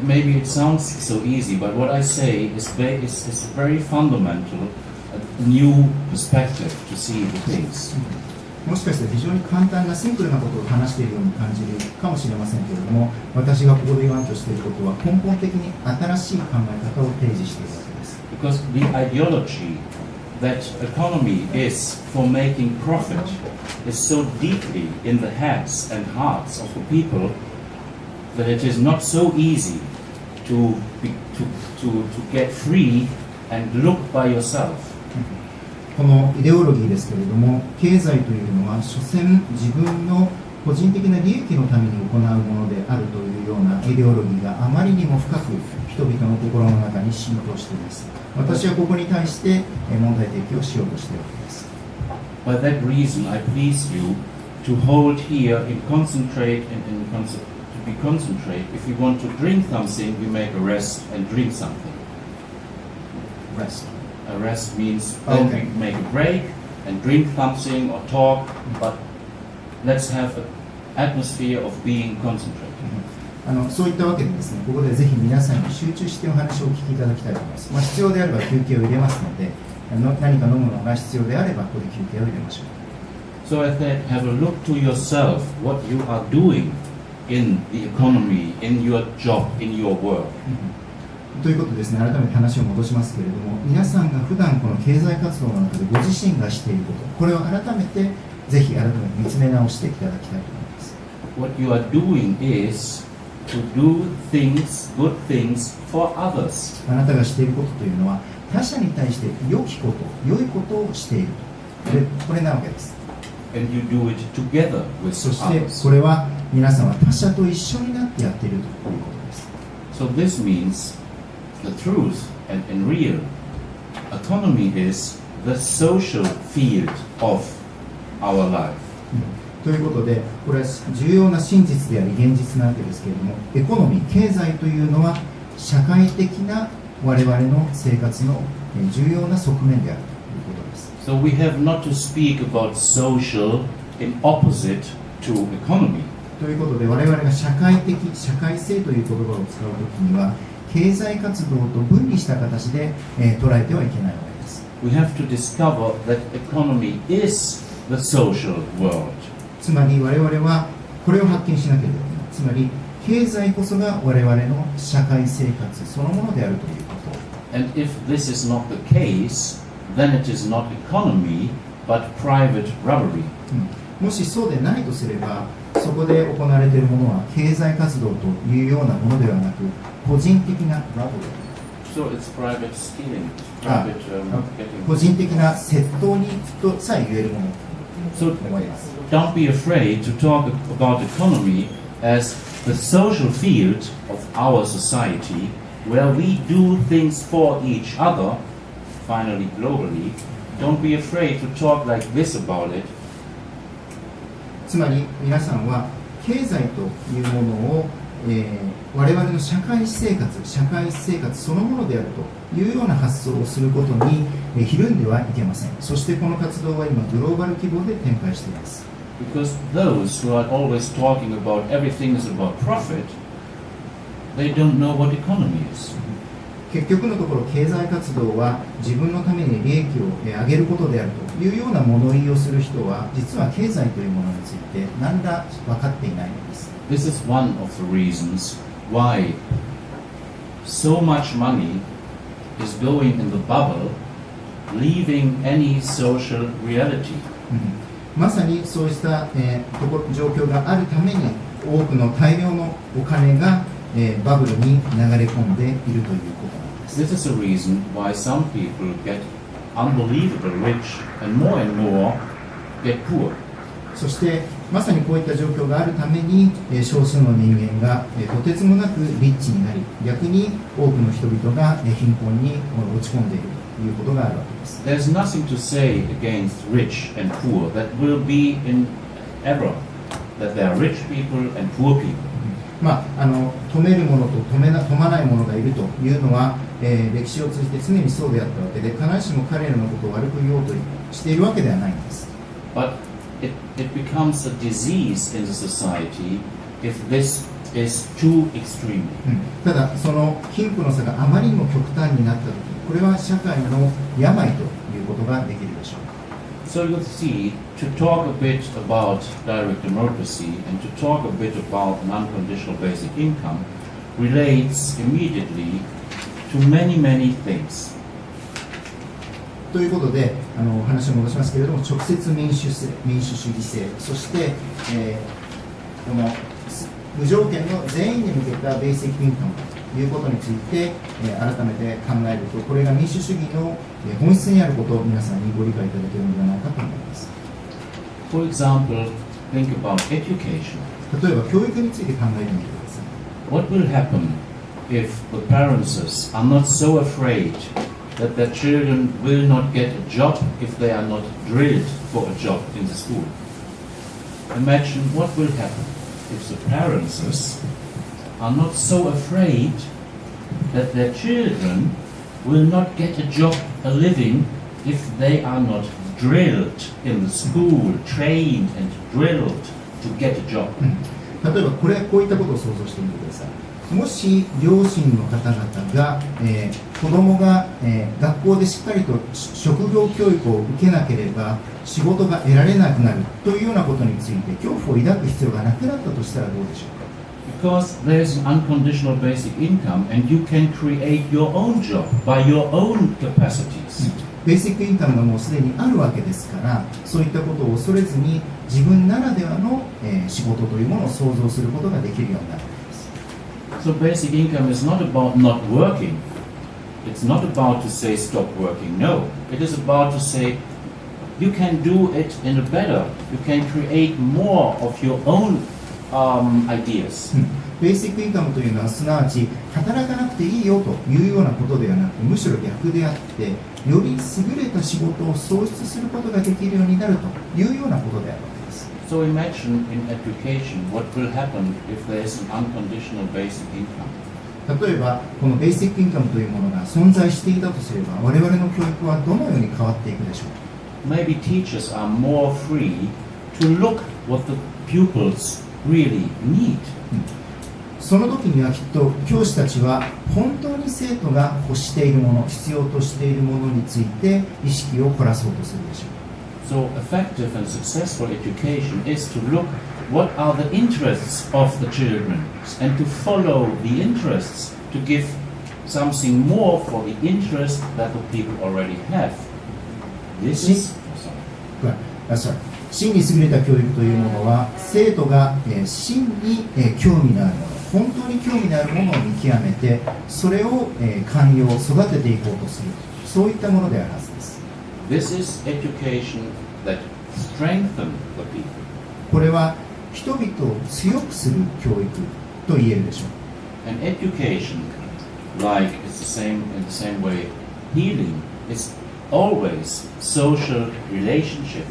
Maybe it sounds so easy, but what I say is very fundamental, a new perspective to see the things. もしかしたら非常に簡単なシンプルなことを話しているように感じるかもしれませんけれども、私がここで言わんとしていることは根本的に新しい考え方を提示しているわけです。Because the ideology that economy is for making profit is so deeply in the heads and hearts of the people that it is not so easy to get free and look by yourself. このイデオロギーですけれども、経済というのは所詮自分の個人的な利益のために行うものであるというようなイデオロギーがあまりにも深く人々の心の中に浸透しています。私はここに対して問題提起をしようとしているわけです。By that reason, I please you to hold here and concentrate to be concentrate. If you want to drink something, we make a rest and drink something. Rest. A rest means then we make a break and drink something or talk, but let's have an atmosphere of being concentrated. そういったわけでですね、ここでぜひ皆さんに集中してお話をお聞きいただきたいと思います。必要であれば休憩を入れますので、何か飲むのが必要であればここで休憩を入れましょう。So I said, have a look to yourself, what you are doing in the economy, in your job, in your work. ということですね、改めて話を戻しますけれども、皆さんが普段この経済活動の中でご自身がしていること、これを改めてぜひ改めて見つめ直していただきたいと思います。What you are doing is to do things, good things for others. あなたがしていることというのは他者に対して良きこと、良いことをしているこれなわけです。 And you do it together with そして others. これは皆さんは他者と一緒になってやっているということです。 So this means the truth and in real economy is the social field of our life. ということで、これは重要な真実であり現実なわけですけれども、エコノミー、経済というのは社会的な我々の生活の重要な側面であるということです。So we have not to speak about social in opposite to economy. ということで、我々が社会的、社会性という言葉を使うときには、経済活動と分離した形で、捉えてはいけないわけです。We have to discover that economy is the social world. つまり我々はこれを発見しなければいけない。つまり経済こそが我々の社会生活そのものであるということ。And if this is not the case, then it is not economy, but private robbery. もしそうでないとすれば、そこで行われているものは経済活動というようなものではなく、個人的なラブ So it's private stealing, あ private getting. 個人的な窃盗にとさえ言えるもの So と思います。 don't be afraid to talk about economy as the social field of our society, where we do things for each other, finally globally. Don't be afraid to talk like this about it. つまり皆さんは経済というものを、我々の社会生活そのものであるというような発想をすることに、ひるんではいけません。そしてこの活動は今グローバル規模で展開しています。Because those who are always talking about everything is about profit, they don't know what economy is. 結局のところ経済活動は自分のために利益を上げることであるというような物言いをする人は実は経済というものについて何ら分かっていないのです。This is one of the reasons why so much money is going in the bubble, leaving any social reality. まさにそうした、状況があるために多くの大量のお金が、バブルに流れ込んでいるということなんです。This is a reason why some people get unbelievably rich and more get poor. そしてまさにこういった状況があるために少数の人間がとてつもなくリッチになり、逆に多くの人々が貧困に落ち込んでいるということがあるわけです。There's nothing to say against rich and poor. That will be in error. That there are rich people and poor people. 止めるものと止まないものがいるというのは、歴史を通じて常にそうであったわけで、必ずしも彼らのことを悪く言おうとしているわけではないんです。But it becomes a disease in the society if this is too extreme. ただその貧富の差があまりにも極端になったとき、これは社会の病ということができるでしょう。So you see, to talk a bit about direct democracy and to talk a bit about an unconditional basic income relates immediately to many things. ということで、話を戻しますけれども、直接民主主義制、そして、この無条件の全員に向けたベーシックインカムということについて、改めて考えると、これが民主主義の本質にあることを皆さんにご理解いただけるのではないかと思います。For example, think about education. 例えば教育について考えてみてください。What will happen if the parents are not so afraid that their children will not get a job if they are not drilled for a job in the school? Imagine what will happen if the parents are not so afraid that their children will not get a job, a living, if they are not drilled in the school, trained and drilled to get a job. 例えばこういったことを想像してみてください。もし両親の方々が、子供が、学校でしっかりと職業教育を受けなければ仕事が得られなくなるというようなことについて恐怖を抱く必要がなくなったとしたらどうでしょうか。Because there is an unconditional basic income and you can create your own job by your own capacities. ベーシックインカムがもうすでにあるわけですから、そういったことを恐れずに自分ならではの、仕事というものを想像することができるようになるわけです。So basic income is not about not working. It's not about to say stop working. No, it is about to say you can do it in a better. You can create more of your own ideas. ベーシックインカムというのはすなわち働かなくていいよというようなことではなく、むしろ逆であって、より優れた仕事を創出することができるようになるというようなことであるわけです。So imagine in education what will happen if there is an unconditional basic income. 例えばこのベーシックインカムというものが存在していたとすれば、我々の教育はどのように変わっていくでしょうか。 Maybe teachers are more free to look what the pupils really need. その時にはきっと教師たちは本当に生徒が欲しているもの、必要としているものについて意識を凝らそうとするでしょう。So effective and successful education is to look what are the interests of the children and to follow the interests, to give something more for the interest that the people already have. This is... 真に優れた教育というものは生徒が真に興味のあるもの、本当に興味のあるものを見極めて、それを寛容、育てていこうとする、そういったものであるはずです。This is education that strengthens the people. これは人々を強くする教育と言えるでしょう。 And education, like it's the same in the same way, healing is always social relationship.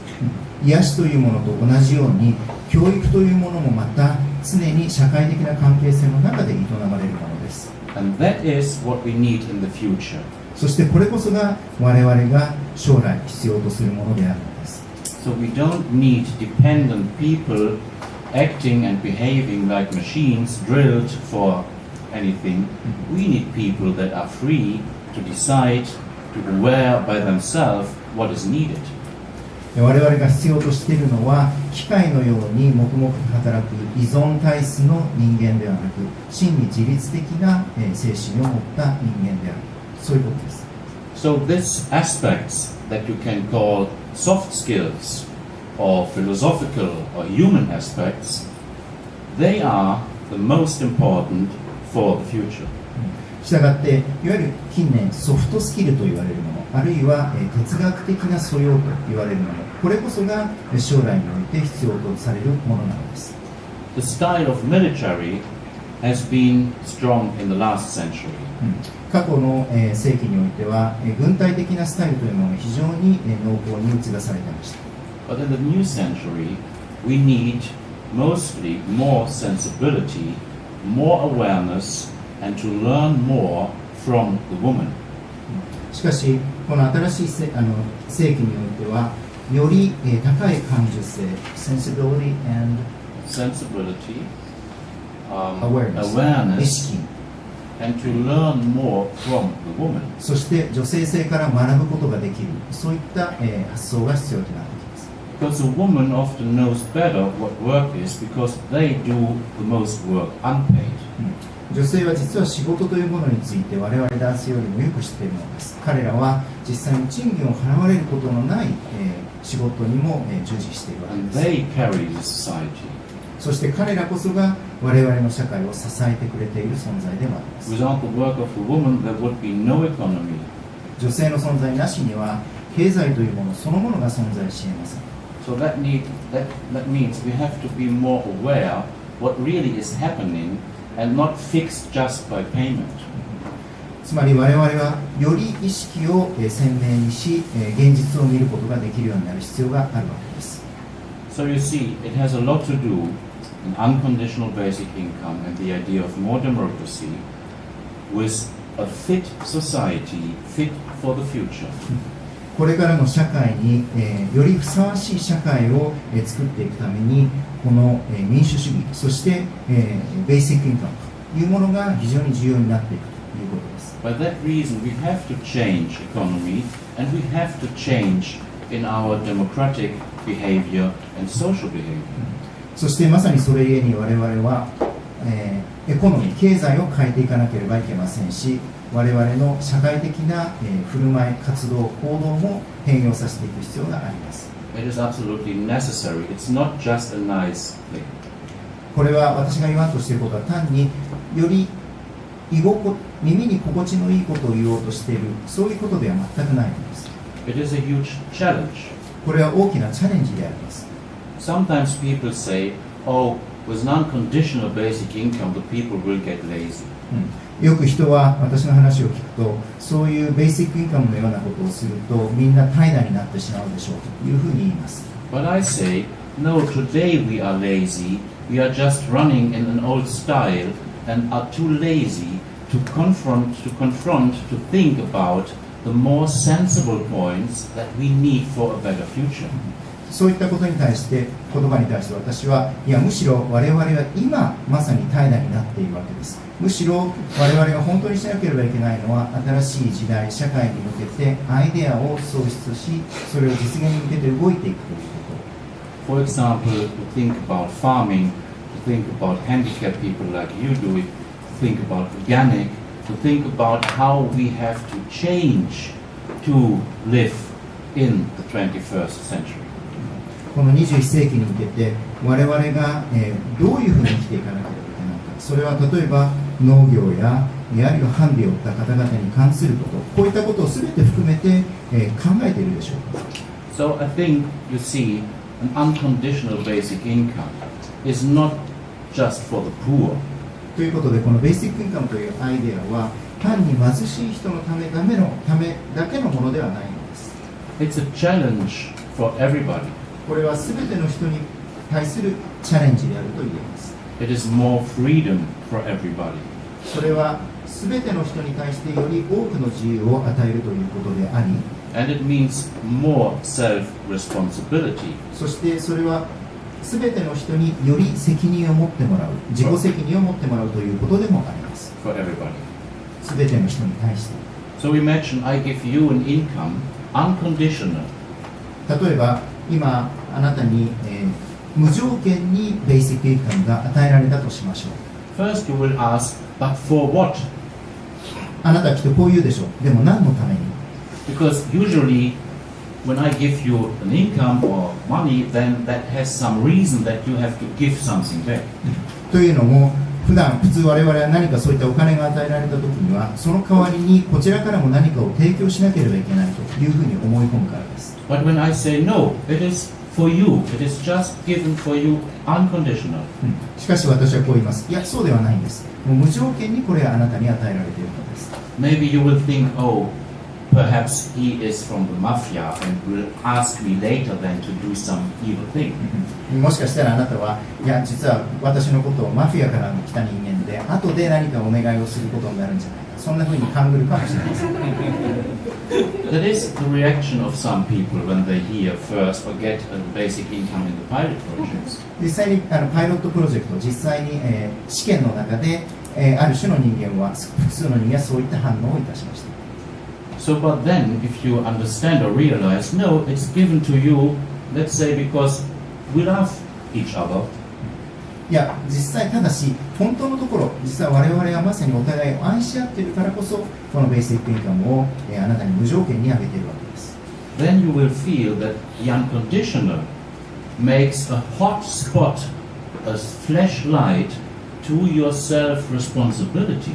癒しというものと同じように、教育というものもまた常に社会的な関係性の中で営まれるものです。And that is what we need in the future. そしてこれこそが我々が将来必要とするものであるのです。So we don't need dependent people acting and behaving like machines drilled for anything. We need people that are free to decide, to aware by themselves what is needed. 我々が必要としているのは、機械のように黙々と働く依存体質の人間ではなく、真に自律的な精神を持った人間である、そういうことです。So these aspects that you can call soft skills or philosophical or human aspects, they are the most important for the future. したがって、いわゆる近年ソフトスキルと言われるもの、あるいは哲学的な素養と言われるもの、これこそが将来において必要とされるものなのです。The style of military has been strong in the last century. 過去の世紀においては、軍隊的なスタイルというものが非常に濃厚に打ち出されていました。But in the new century, we need mostly more sensibility, more awareness, and to learn more from the woman. しかし、この新しい世紀においては、より高い感受性、sensibility and Sensibility, awareness 意識、and to learn more from the woman. そして女性性から学ぶことができる、そういった発想が必要となってきます。Because a woman often knows better what work is because they do the most work unpaid. 女性は実は仕事というものについて我々男性よりもよく知っているのです。彼らは実際に賃金を払われることのない、仕事にも、従事しているわけ And です。 they carry the society. そして彼らこそが我々の社会を支えてくれている存在でもあります。 Without the work of a woman, there would be no economy. 女性の存在なしには経済というものそのものが存在し得ません。 So that means we have to be more aware what really is happening and not fixed just by payment. つまり我々はより意識を鮮明にし、現実を見ることができるようになる必要があるわけです。 So you see, it has a lot to do in unconditional basic income and the idea of more democracy with a fit society, fit for the future. これからの社会に、よりふさわしい社会を、作っていくためにこの、民主主義そして、ベーシックインカムというものが非常に重要になっていくということです。 By that reason, we have to change economy and we have to change in our democratic behavior and social behavior. そしてまさにそれゆえに我々は、エコノミー経済を変えていかなければいけませんし、我々の社会的な、振る舞い活動行動も変容させていく必要があります。 It is absolutely necessary. It's not just a nice thing. これは私が言わんとしていることは単により耳に心地のいいことを言おうとしている、そういうことでは全くないのです。It is a huge challenge. これは大きなチャレンジであります。Sometimes people say, oh, with an unconditional basic income, the people will get lazy. よく人は私の話を聞くと、そういうベーシックインカムのようなことをするとみんな怠惰になってしまうでしょうというふうに言います。But I say, no, today we are lazy. We are just running in an old style and are too lazy to confront, to think about the more sensible points that we need for a better future. そういったことに対して、言葉に対して私は、いやむしろ我々は今まさに怠惰になっているわけです。むしろ我々が本当にしなければいけないのは、新しい時代、社会に向けてアイデアを創出し、それを実現に向けて動いていくというこFor と。example, to think about farming, to think about handicapped people like you do it, to think about organic, to think about how we have to change to live in the 21st century. この21世紀に向けて我々が、どういうふうに生きていかなければいけないか、それは例えば農業やあるいはハンディを負った方々に関すること、こういったことを全て含めて、考えているでしょうか。 So I think you see, an unconditional basic income is not just for the poor. ということで、このベーシックインカムというアイデアは単に貧しい人のためだけのものではないのです。 It's a challenge for everybody. これは全ての人に対するチャレンジであると言えます。 It is more freedom for everybody. それは全ての人に対してより多くの自由を与えるということであり、 And it means more self-responsibility. そしてそれは全ての人により責任を持ってもらう、自己責任を持ってもらうということでもあります。 For everybody. 全ての人に対して。 So imagine I give you an income, unconditional. 例えば今あなたに、無条件にベーシックインカムが与えられたとしましょう。 First you will ask, but for what? あなたはきっとこう言うでしょう。でも何のために？ Because usually when I give you an income or money, then that has some reason that you have to give something back. というのも、普通我々は何かそういったお金が与えられた時には、その代わりにこちらからも何かを提供しなければいけないというふうに思い込むからです。 But when I say no, it is for you. It is just given for you unconditional. しかし私はこう言います。いや、そうではないんです。もう無条件にこれはあなたに与えられているのです。 Maybe you will think, oh, perhaps he is from the mafia and will ask me later then to do some evil thing. もしかしたらあなたは、いや、実は私のことをマフィアから来た人間で、後で何かお願いをすることになるんじゃないか。そんなふうに勘ぐるかもしれません。That is the reaction of some people when they hear first or get a basic income in the pilot projects. 実際にパイロットプロジェクト、実際に、試験の中で、ある種の人間は、複数の人間はそういった反応をいたしました。So, but then, if you understand or realize, no, it's given to you, let's say, because we love each other. いや、実際ただし、本当のところ、実は我々はまさにお互いを愛し合っているからこそ、このベーシックインカムを、あなたに無条件にあげているわけです。Then you will feel that the unconditional makes a hot spot, a flashlight to your self-responsibility.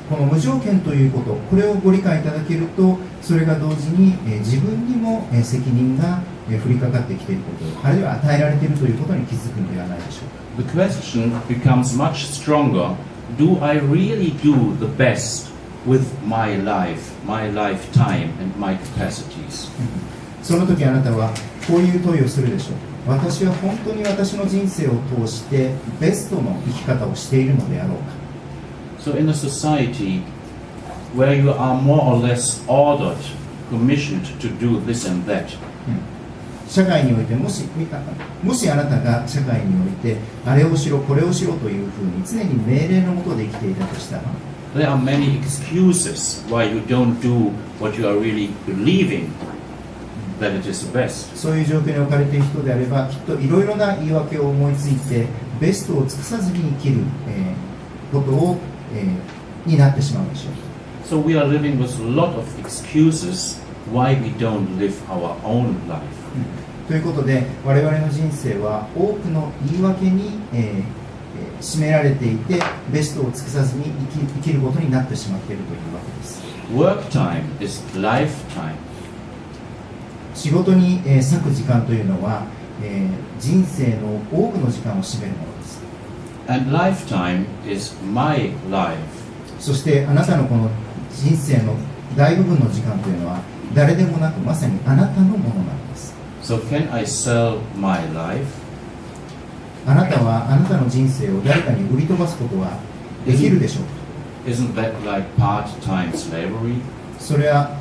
この無条件ということ、これをご理解いただけると、それが同時に自分にも責任が降りかかってきていること、あるいは与えられているということに気づくのではないでしょうか。The question becomes much stronger. Do I really do the best with my life, my lifetime, and my capacities? その時あなたはこういう問いをするでしょう。私は本当に私の人生を通してベストの生き方をしているのであろうか。So in a society where you are more or less ordered, commissioned to do this and that, 社会においてもしあなたが社会においてあれをしろこれをしろというふうに常に命令のもとで生きていたとしたら、 there are many excuses why you don't do what you are really believing that it is the best. そういう状況に置かれている人であれば、きっといろいろな言い訳を思いついてベストを尽くさずに生きる、ことを、になってしまうでしょう。 So we are living with a lot of excuses why we don't live our own life. ということで我々の人生は多くの言い訳に、締められていて、ベストを尽くさずに生きることになってしまっているというわけです。Work time is lifetime. 仕事に割く時間というのは、人生の多くの時間を占めるものです。And lifetime is my life. そしてあなたのこの人生の大部分の時間というのは誰でもなくまさにあなたのものなんです。So can I sell my life? あなたはあなたの人生を誰かに売り飛ばすことはできるでしょうか。 Isn't that like part-time slavery? それは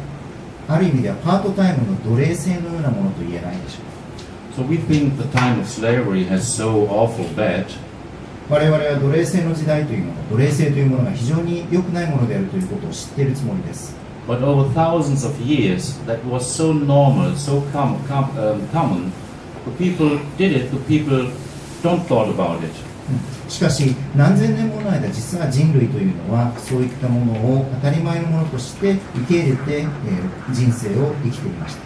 ある意味ではパートタイムの奴隷制のようなものと言えないでしょうか。 So we think the time of slavery has so awful bad. 我々は奴隷制の時代というもの、奴隷制というものが非常に良くないものであるということを知っているつもりです。But over thousands of years, that was so normal, so common. The people did it, the people don't thought about it. しかし何千年もの間、実は人類というのはそういったものを当たり前のものとして受け入れて、人生を生きていました。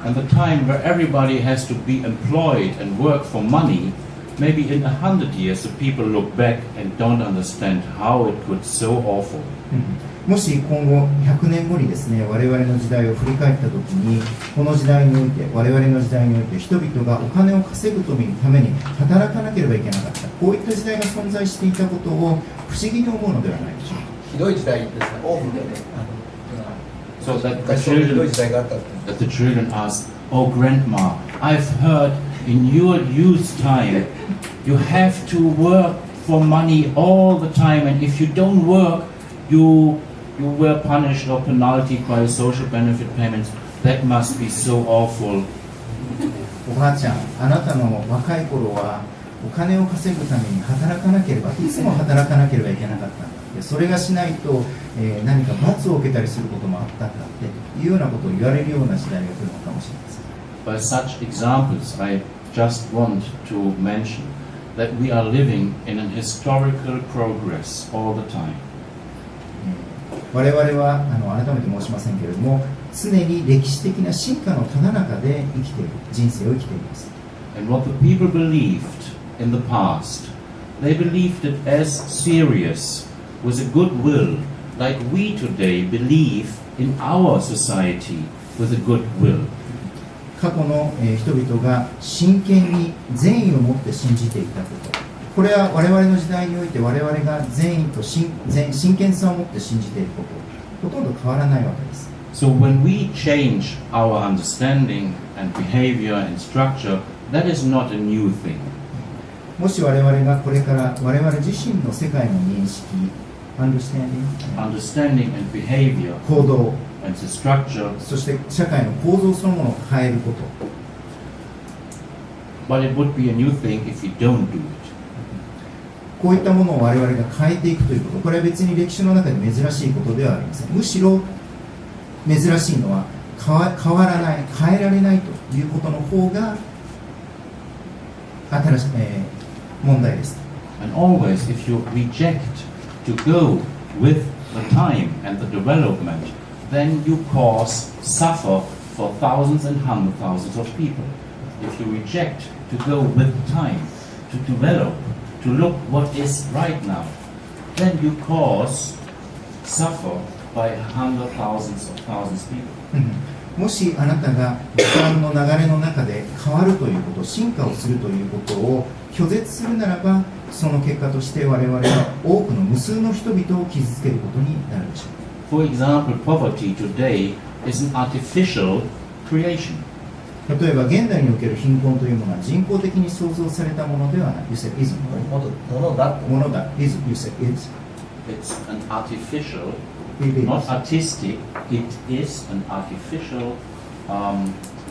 And the time where everybody has to be employed and work for money, maybe in 100 years the people look back and don't understand how it could so awful. もし今後100年後にですね、我々の時代を振り返ったときに、この時代において、我々の時代において人々がお金を稼ぐために働かなければいけなかった、こういった時代が存在していたことを不思議に思うのではないでしょうか。ひどい時代ですね、オウムでね、So that 昔そういうひどい時代があったって。 the children ask, "Oh, grandma, I've heard in your youth time, you have to work for money all the time, and if you don't work, you were punished or penalty by social benefit payments. That must be so awful." おばあちゃん、あなたの若い頃はお金を稼ぐために働かなければ、いつも働かなければいけなかったんだって、それがしないと、何か罰を受けたりすることもあったんだっていうようなことを言われるような時代が来るのかもしれません。 By such examples, I just want to mention that we are living in an historical progress all the time. 我々は改めて申しませんけれども、常に歴史的な進化のただ中で生きている、人生を生きています。 And what the people believed in the past, they believed it as serious, with a good will, like we today believe in our society with a good will. 過去の人々が真剣に善意を持って信じていたこと、これは我々の時代において我々が善意と真剣さを持って信じていること、ほとんど変わらないわけです。 So when we change our understanding and behavior and structure, that is not a new thing. もし我々がこれから我々自身の世界の認識、Understanding and behavior 行動、 and the structure, そして社会の構造そのものを変えること、 but it would be a new thing if we don't do it. こういったものを我々が変えていくということ、これは別に歴史の中で珍しいことではありません。むしろ珍しいのは変わらない、変えられないということの方が新しい、問題です。 And always, if you reject to go with the time and the development, then you cause suffer for thousands and hundreds of thousands of people. If you reject to go with time, to develop, to look what is right now, then you cause suffer by hundreds, thousands of thousands of people. もしあなたが時間の流れの中で変わるということ、進化をするということを拒絶するならば、その結果として我々は多くの無数の人々を傷つけることになるでしょう。 For example, poverty today is an artificial creation. 例えば現代における貧困というものは人工的に創造されたものではない。You said isn't. ものだと。ものだ。is. You said is. It's an artificial, It is. not artistic. It is an artificial,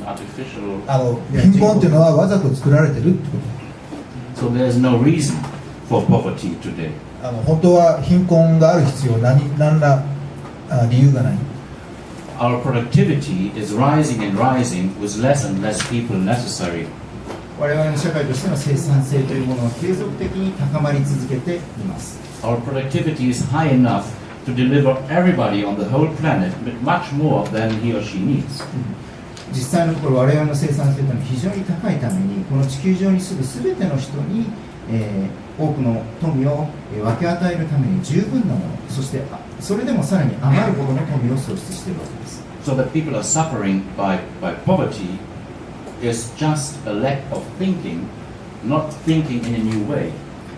artificial. 貧困っていうのはわざと作られてるってこ So there's no reason for poverty today. と。本当は貧困がある必要何ら理由がない。Our productivity is rising and rising with less and less people necessary. 我々の社会としての生産性というものは継続的に高まり続けています。 Our productivity is high enough to deliver everybody on the whole planet with much more than he or she needs. 実際のところ我々の生産性というのは非常に高いために、この地球上に住む全ての人に、多くの富を分け与えるために十分なもの、そしてそれでもさらに余るほどの富を創出しているわけです。So that people are suffering by poverty is just a lack of thinking, not thinking in a new way.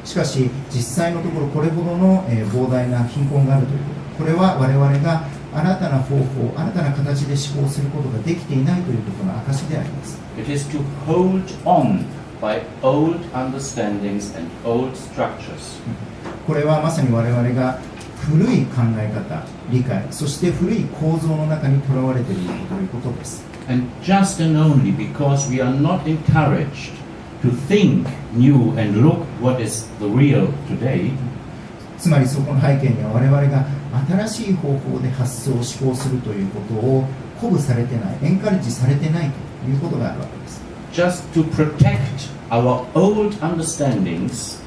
しかし実際のところこれほどの膨大な貧困があるということ、これは我々が新たな方法、新たな形で思考することができていないということの証であります。It is to hold on by old understandings and old structures. これはまさに我々が古い考え方、理解、そして古い構造の中にとらわれているということです。And just and only because we are not encouraged to think new and look what is the real today, つまりそこの背景には我々が新しい方法で発想、思考するということを鼓舞されてない、エンカレッジされてないということがあるわけです。just to protect our old understandings,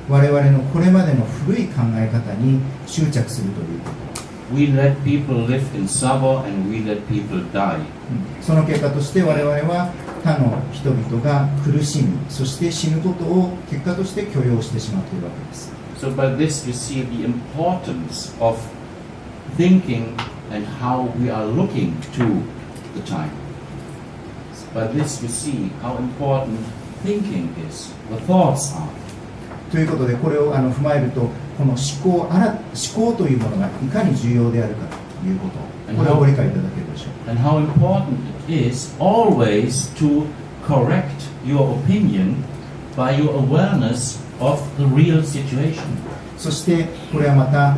我々のこれまでの古い考え方に執着するということ。we let people live in sorrow and we let people die. その結果として我々は他の人々が苦しみ、そして死ぬことを結果として許容してしまっているわけです。So by this you see the importance of thinking and how we are looking to the time. By this you see how important thinking is, the thoughts are. ということでこれを踏まえると、この思考というものがいかに重要であるかということ、これをご理解いただけるでしょう。And how important it is always to correct your opinion by your awareness of the real situation. そしてこれはまた、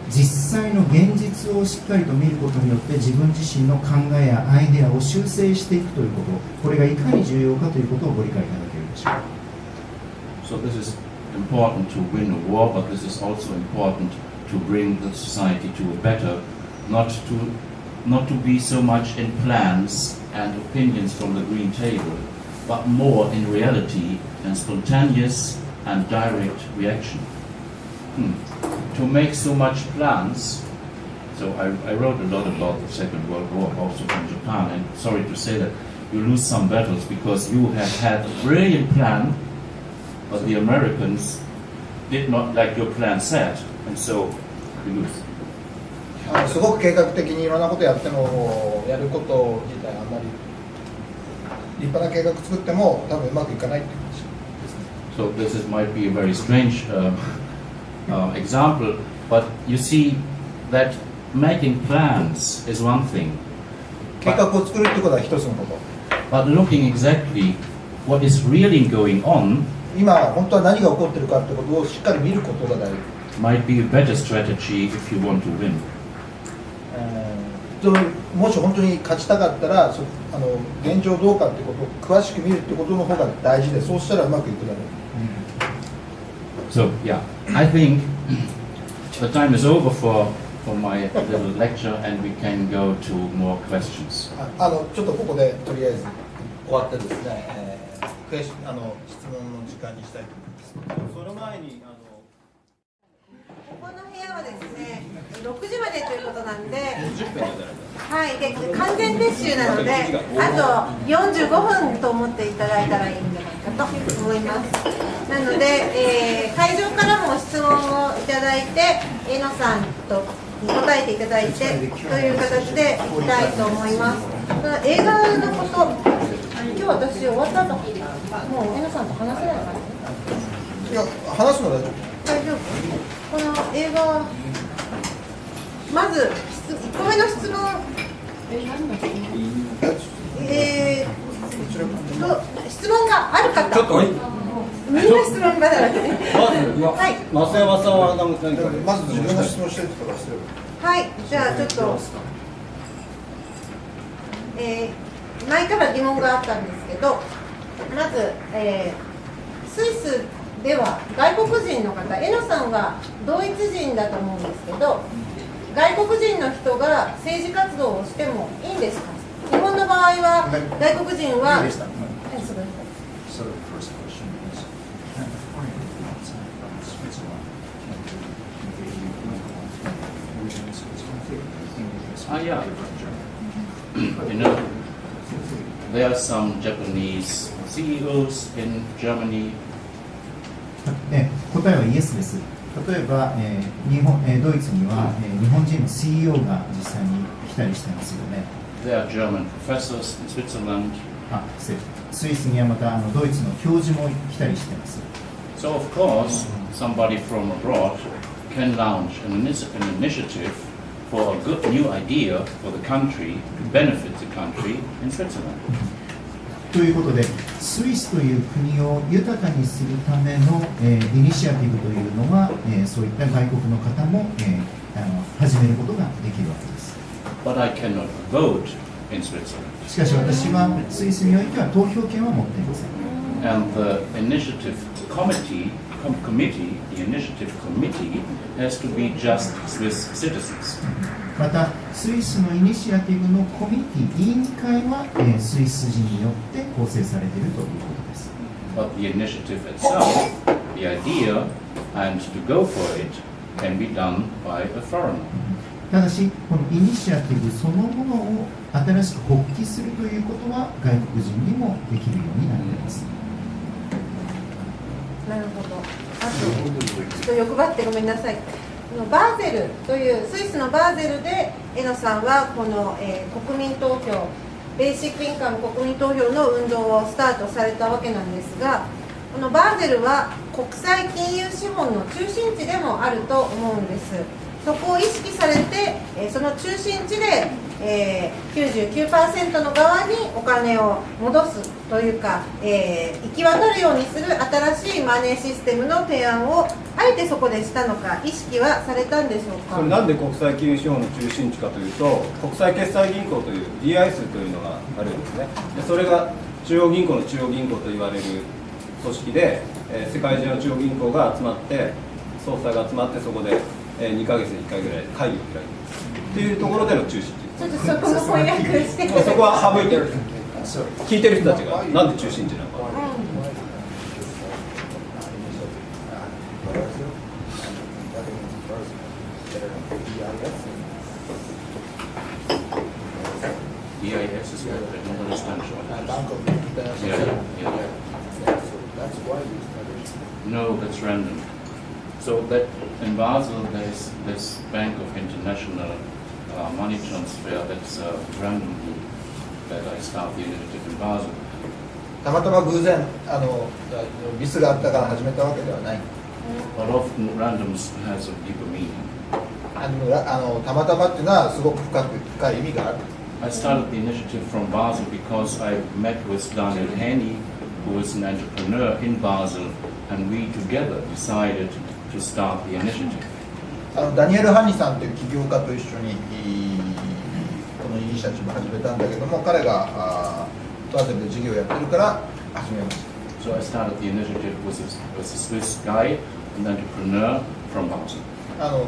実際の現実をしっかりと見ることによって自分自身の考えやアイデアを修正していくということ、これがいかに重要かということをご理解いただけるでしょう。So this is important to win a war, but this is also important to bring the society to a better, not to be so much in plans and opinions from the green table, but more in reality and spontaneous and direct reaction. To make so much plans, so I wrote a lot about the Second World War, also from Japan, and sorry to say that you lose some battles because you have had a brilliant plan, but the Americans did not like your plan set, and so you lose. すごく計画的にいろんなことやってもやること自体あんまり立派な計画作っても多分うまくいかないっていう話ですね。 So this might be a very strange example, but you see that making plans is one thing. 計画を作るってことは一つのこと。But looking exactly what is really going on 今本当は何が起こってるかってことをしっかり見ることが大事。might be a better strategy if you want to win. もし本当に勝ちたかったら現状どうかってことを詳しく見るってことの方が大事で、そうしたらうまくいくだろう。So yeah, I think the time is over for my little lecture and we can go to more questions. ちょっとここでとりあえず終わってですね、質問の時間にしたいと思います。その前にここの部屋はですね、6時までということなんで、50分じゃないはい、で完全撤収なので、あと45分と思っていただいたらいいんじゃないかと思います。なので、会場からも質問をいただいて、江野さんと答えていただいてという形でいきたいと思います。映画のこと、今日私終わった後、もう江野さんと話せないからね。いや、話すの大丈夫。大丈夫。この映画、まず1個目の質問、質問がある方、ちょっとみんな質問がだらけで、はい、増山さんは何かまず自分が質問してるとかしてる。はい、じゃあちょっと、前から疑問があったんですけど、まず、スイスでは外国人の方、江野さんはドイツ人だと思うんですけど、外国人の人が政治活動をしてもいいんですか？日本の場合は外国人は、Yeah. You know, there are some Japanese CEOs in Germany. 答えはイエスです。例えば、ドイツには、日本人の CEO が実際に来たりしてますよね。There are German professors in Switzerland. スイスにはまたドイツの教授も来たりしてます。So of course, somebody from abroad can launch an initiative for a good new idea for the country to benefit the country in Switzerland. ということで、スイスという国を豊かにするための、イニシアティブというのは、そういった外国の方も、始めることができるわけです。But I cannot vote in Switzerland. しかし私はスイスにおいては投票権は持っていません。And the initiative committee, the initiative committee has to be just Swiss citizens. また、スイスのイニシアティブのコミュニティ委員会は、スイス人によって構成されているということです。But the initiative itself, the idea, and to go for it can be done by a foreigner. ただし、このイニシアティブそのものを新しく発揮するということは外国人にもできるようになっています。なるほど。あとちょっと欲張ってごめんなさい。バーゼルというスイスのバーゼルで江野さんはこの、国民投票ベーシックインカム国民投票の運動をスタートされたわけなんですが、このバーゼルは国際金融資本の中心地でもあると思うんです。そこを意識されて、その中心地で、99% の側にお金を戻すというか、行き渡るようにする新しいマネーシステムの提案をあえてそこでしたのか、意識はされたんでしょうか。これなんで国際金融資本の中心地かというと、国際決済銀行という DIS というのがあるんですね。でそれが中央銀行の中央銀行と言われる組織で、世界中の中央銀行が集まって総裁が集まってそこで2ヶ月に1回ぐらい会議を開いているっていうところでの中心地。ちょっとそこも翻訳してそこは省いてる。聞いてる人たちがなんで中心地なのか。DIS is not understand. No, that's random. So that in Basel there's this Bank of International Money Transfer that's randomly that I start the initiative in Basel. たまたま偶然ミスがあったから始めたわけではない。But often randoms has a deeper meaning. たまたまっていうのはすごく深い意味がある。I started the initiative from Basel because I met with Daniel Henny, who is an entrepreneur in Basel, and we together decided to start the initiative. ダニエル・ハニさんという起業家と一緒にこのイニシアチブを始めたんだけども、彼がバーゼルで事業をやってるから始めました。So I started the initiative with a Swiss guy, an entrepreneur from Basel.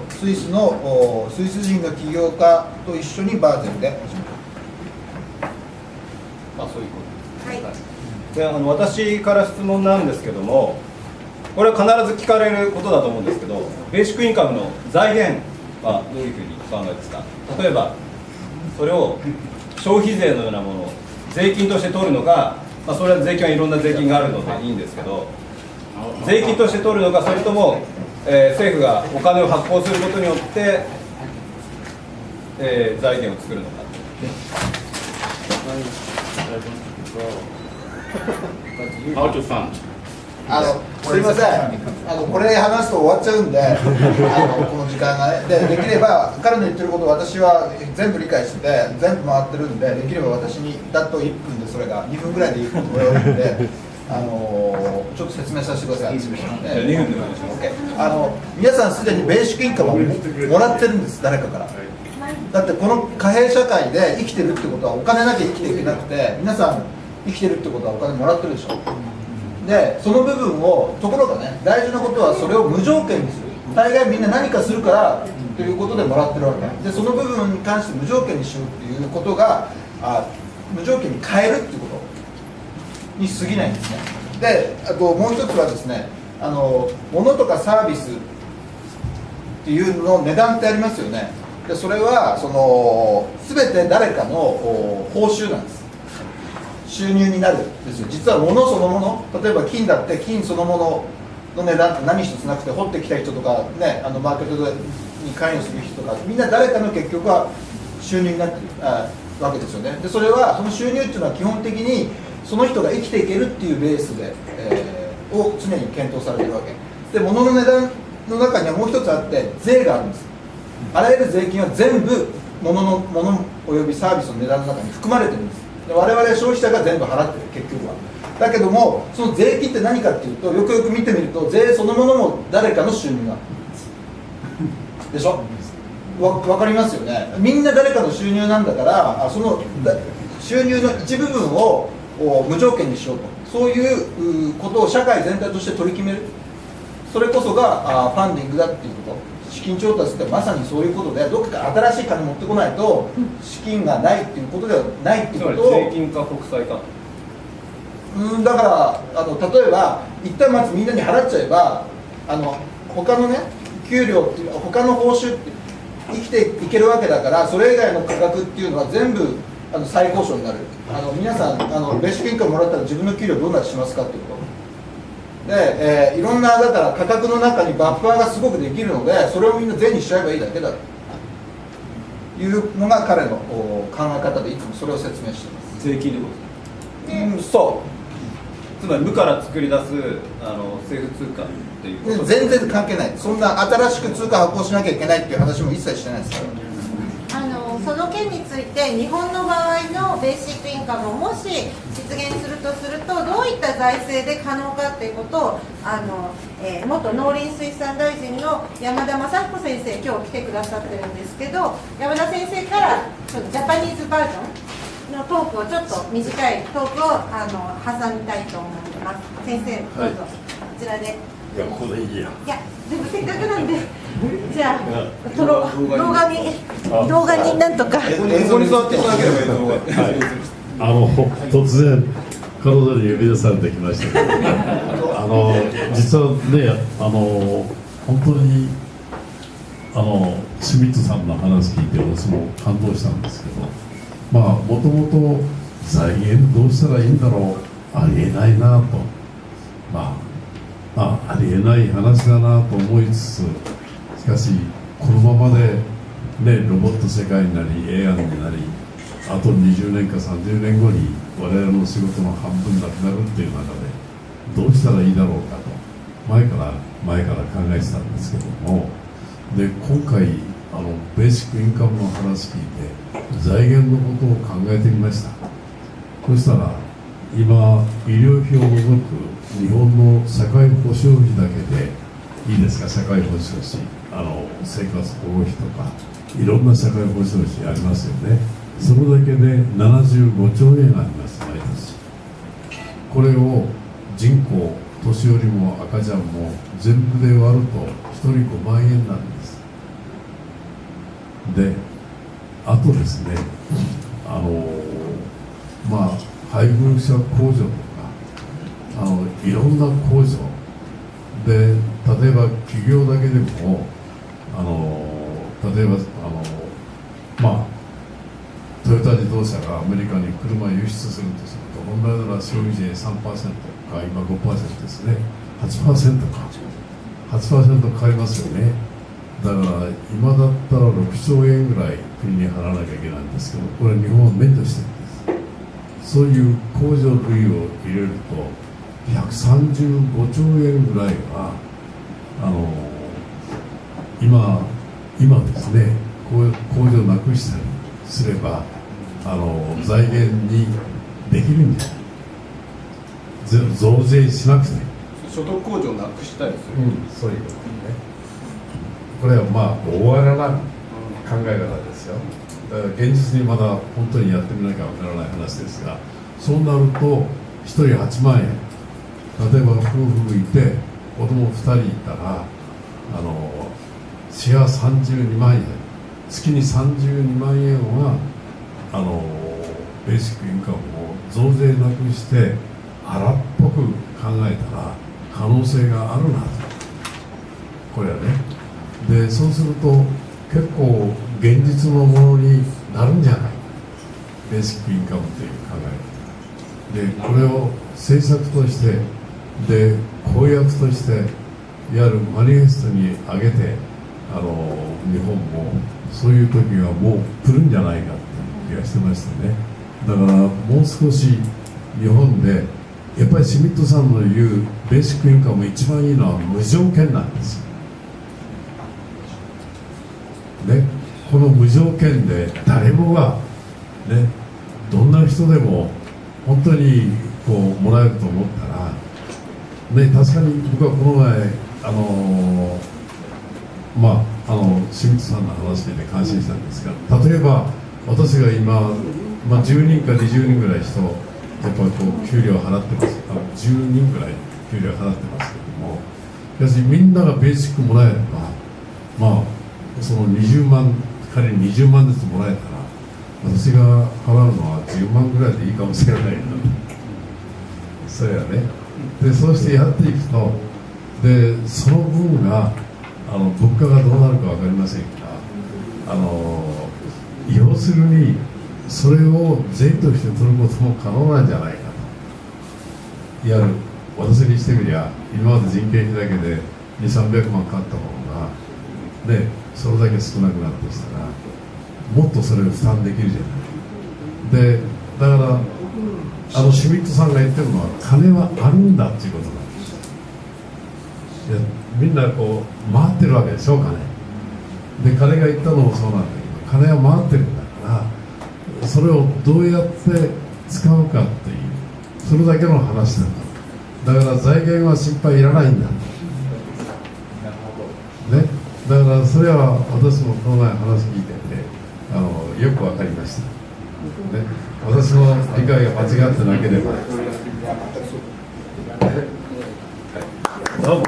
スイス人が起業家と一緒にバーゼルで始めた。まあそういうことです。はいで私から質問なんですけども、これは必ず聞かれることだと思うんですけど、ベーシックインカムの財源はどういうふうに考えですか。例えばそれを消費税のようなものを税金として取るのか、それは税金はいろんな税金があるのでいいんですけど、税金として取るのか、それとも、政府がお金を発行することによって、財源を作るのか。How to fund? すいません、これ話すと終わっちゃうんでこの時間がね、できれば彼の言ってることを私は全部理解してて全部回ってるんで、できれば私にだと1分でそれが2分ぐらいでいいと思うのでちょっと説明させてください。2分でお願いします。皆さんすでにベーシックインカムをもらってるんです、誰かから。だってこの貨幣社会で生きてるってことはお金なきゃ生きていけなくて、皆さん生きてるってことはお金もらってるでしょ。でその部分を、ところがね、大事なことはそれを無条件にする。大概みんな何かするからということでもらってるわけで、その部分に関して無条件にしようっていうことが無条件に変えるっていうことに過ぎないんですね。であともう一つはですね、物とかサービスっていうの値段ってありますよね。でそれは全て誰かの報酬なんです。収入になるんですよ。実は物そのもの、例えば金だって金そのものの値段って何一つなくて、掘ってきた人とか、ね、マーケットに関与する人とか、みんな誰かの結局は収入になってるわけですよね。でそれはその収入っていうのは基本的にその人が生きていけるっていうベースで、を常に検討されているわけで、物の値段の中にはもう一つあって税があるんです。あらゆる税金は全部物およびサービスの値段の中に含まれてるんです。で我々消費者が全部払ってる、結局は。だけどもその税金って何かっていうと、よくよく見てみると税そのものも誰かの収入なんでしょ。わかりますよね。みんな誰かの収入なんだから、その収入の一部分を無条件にしようと、そういうことを社会全体として取り決める、それこそがファンディングだっていうこと。資金調達ってまさにそういうことで、どこか新しい金持ってこないと資金がないっていうことではないっていうことを、税金か国債か、だから例えば一旦まずみんなに払っちゃえば、他のね給料っていう他の報酬って生きていけるわけだから、それ以外の価格っていうのは全部最高賞になる。皆さんベーシックインカムもらったら自分の給料どうなってしますかっていうことで、いろんなだから価格の中にバッファーがすごくできるので、それをみんな税にしちゃえばいいだけだというのが彼の考え方で、いつもそれを説明しています。税金でことです、そつまり無から作り出す政府通貨っていうことう、全然関係ない。そんな新しく通貨発行しなきゃいけないっていう話も一切してないですから。その件について、日本の場合のベーシックインカムをもし実現するとどういった財政で可能かということを元農林水産大臣の山田正彦先生、今日来てくださってるんですけど、山田先生からジャパニーズバージョンのトークをちょっと短いトークを挟みたいと思います。先生どうぞ、こちらで。いや、ここでいいや。いや、でもせっかくなんで、じゃあ動画になんとか映像に座っていただければいいと思う。突然彼女に呼び出されてきましたけど、実はね、本当にシュミットさんの話聞いて私も感動したんですけど、もともと財源どうしたらいいんだろう、ありえないなと、ありえない話だなと思いつつ、しかしこのままで、ロボット世界になり AI になり、あと20年か30年後に我々の仕事の半分なくなるっていう中でどうしたらいいだろうかと前から考えてたんですけども、で今回ベーシックインカムの話聞いて財源のことを考えてみました。そしたら今医療費を除く日本の社会保障費だけでいいですか、社会保障費、生活保護費とかいろんな社会保障費ありますよね。それだけで75兆円あります毎年。これを人口、年寄りも赤ちゃんも全部で割ると1人5万円なんです。であとですね、配偶者控除とかいろんな控除で、例えば企業だけでも例えばトヨタ自動車がアメリカに車を輸出するとすると、本来なら消費税 3% か今 5% ですね、 8% か 8% かかりますよね。だから今だったら6兆円ぐらい国に払わなきゃいけないんですけど、これ日本は免除してるんです。そういう控除類を入れると135兆円ぐらいが今ですね、控除をなくしたりすれば財源にできるんじゃない、増税しなくて所得控除をなくしたりする、そういうことね。これは大荒な考え方ですよ。だから現実にまだ本当にやってみなきゃわからない話ですが、そうなると1人8万円、例えば夫婦いて子供2人いたらシェア32万円、月に32万円はベーシックインカムを増税なくして荒っぽく考えたら可能性があるなと、これはね。でそうすると結構現実のものになるんじゃないか、ベーシックインカムという考え方で、これを政策としてで公約としていわゆるマニフェストに挙げて日本もそういう時がもう来るんじゃないかっていう気がしてましてね。だからもう少し日本でやっぱりシュミットさんの言うベーシックインカム一番いいのは無条件なんですよ、ね、この無条件で誰もが、ね、どんな人でも本当にこうもらえると思ったら、ね、確かに僕はこの前シュミットさんの話で感心したんですが、例えば私が今、10人か20人ぐらい人やっぱりこう給料を払ってます。10人ぐらい給料を払ってますけども、しかしみんながベーシックもらえれば、その20万、仮に20万ずつもらえたら、私が払うのは10万ぐらいでいいかもしれないな。それはね。で、そうしてやっていくと、で、その分が物価がどうなるか分かりませんが、要するにそれを税として取ることも可能なんじゃないかと。いわゆる私にしてみりゃ今まで人件費だけで200、300万かかったものが、ね、それだけ少なくなるとしたらもっとそれを負担できるじゃない。でだからシュミットさんが言ってるのは金はあるんだっていうことなんです。いやみんなこう回ってるわけでしょうかね。で彼が言ったのもそうなんだけど、金は回ってるんだからそれをどうやって使うかっていうそれだけの話なんだ。だから財源は心配いらないんだ、ね、だからそれは私もこの前話聞いててよく分かりました、ね、私の理解が間違ってなければどうも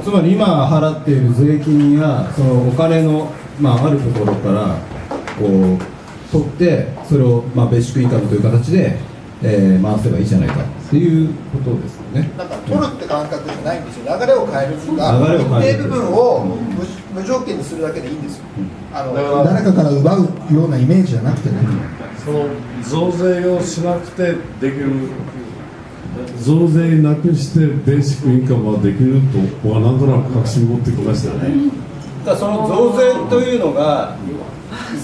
つまり今払っている税金やそのお金の、あるところからこう取ってそれを、ベーシックインカムという形で、回せばいいじゃないかっていうことですよね。だから取るって感覚じゃないんですよ。流れを変えるとか一定部分を無条件にするだけでいいんですよ、誰かから奪うようなイメージじゃなくてね、その増税をしなくてできる、増税なくしてベーシックインカムはできると僕はなんとなく確信持ってきましたね。だからその増税というのが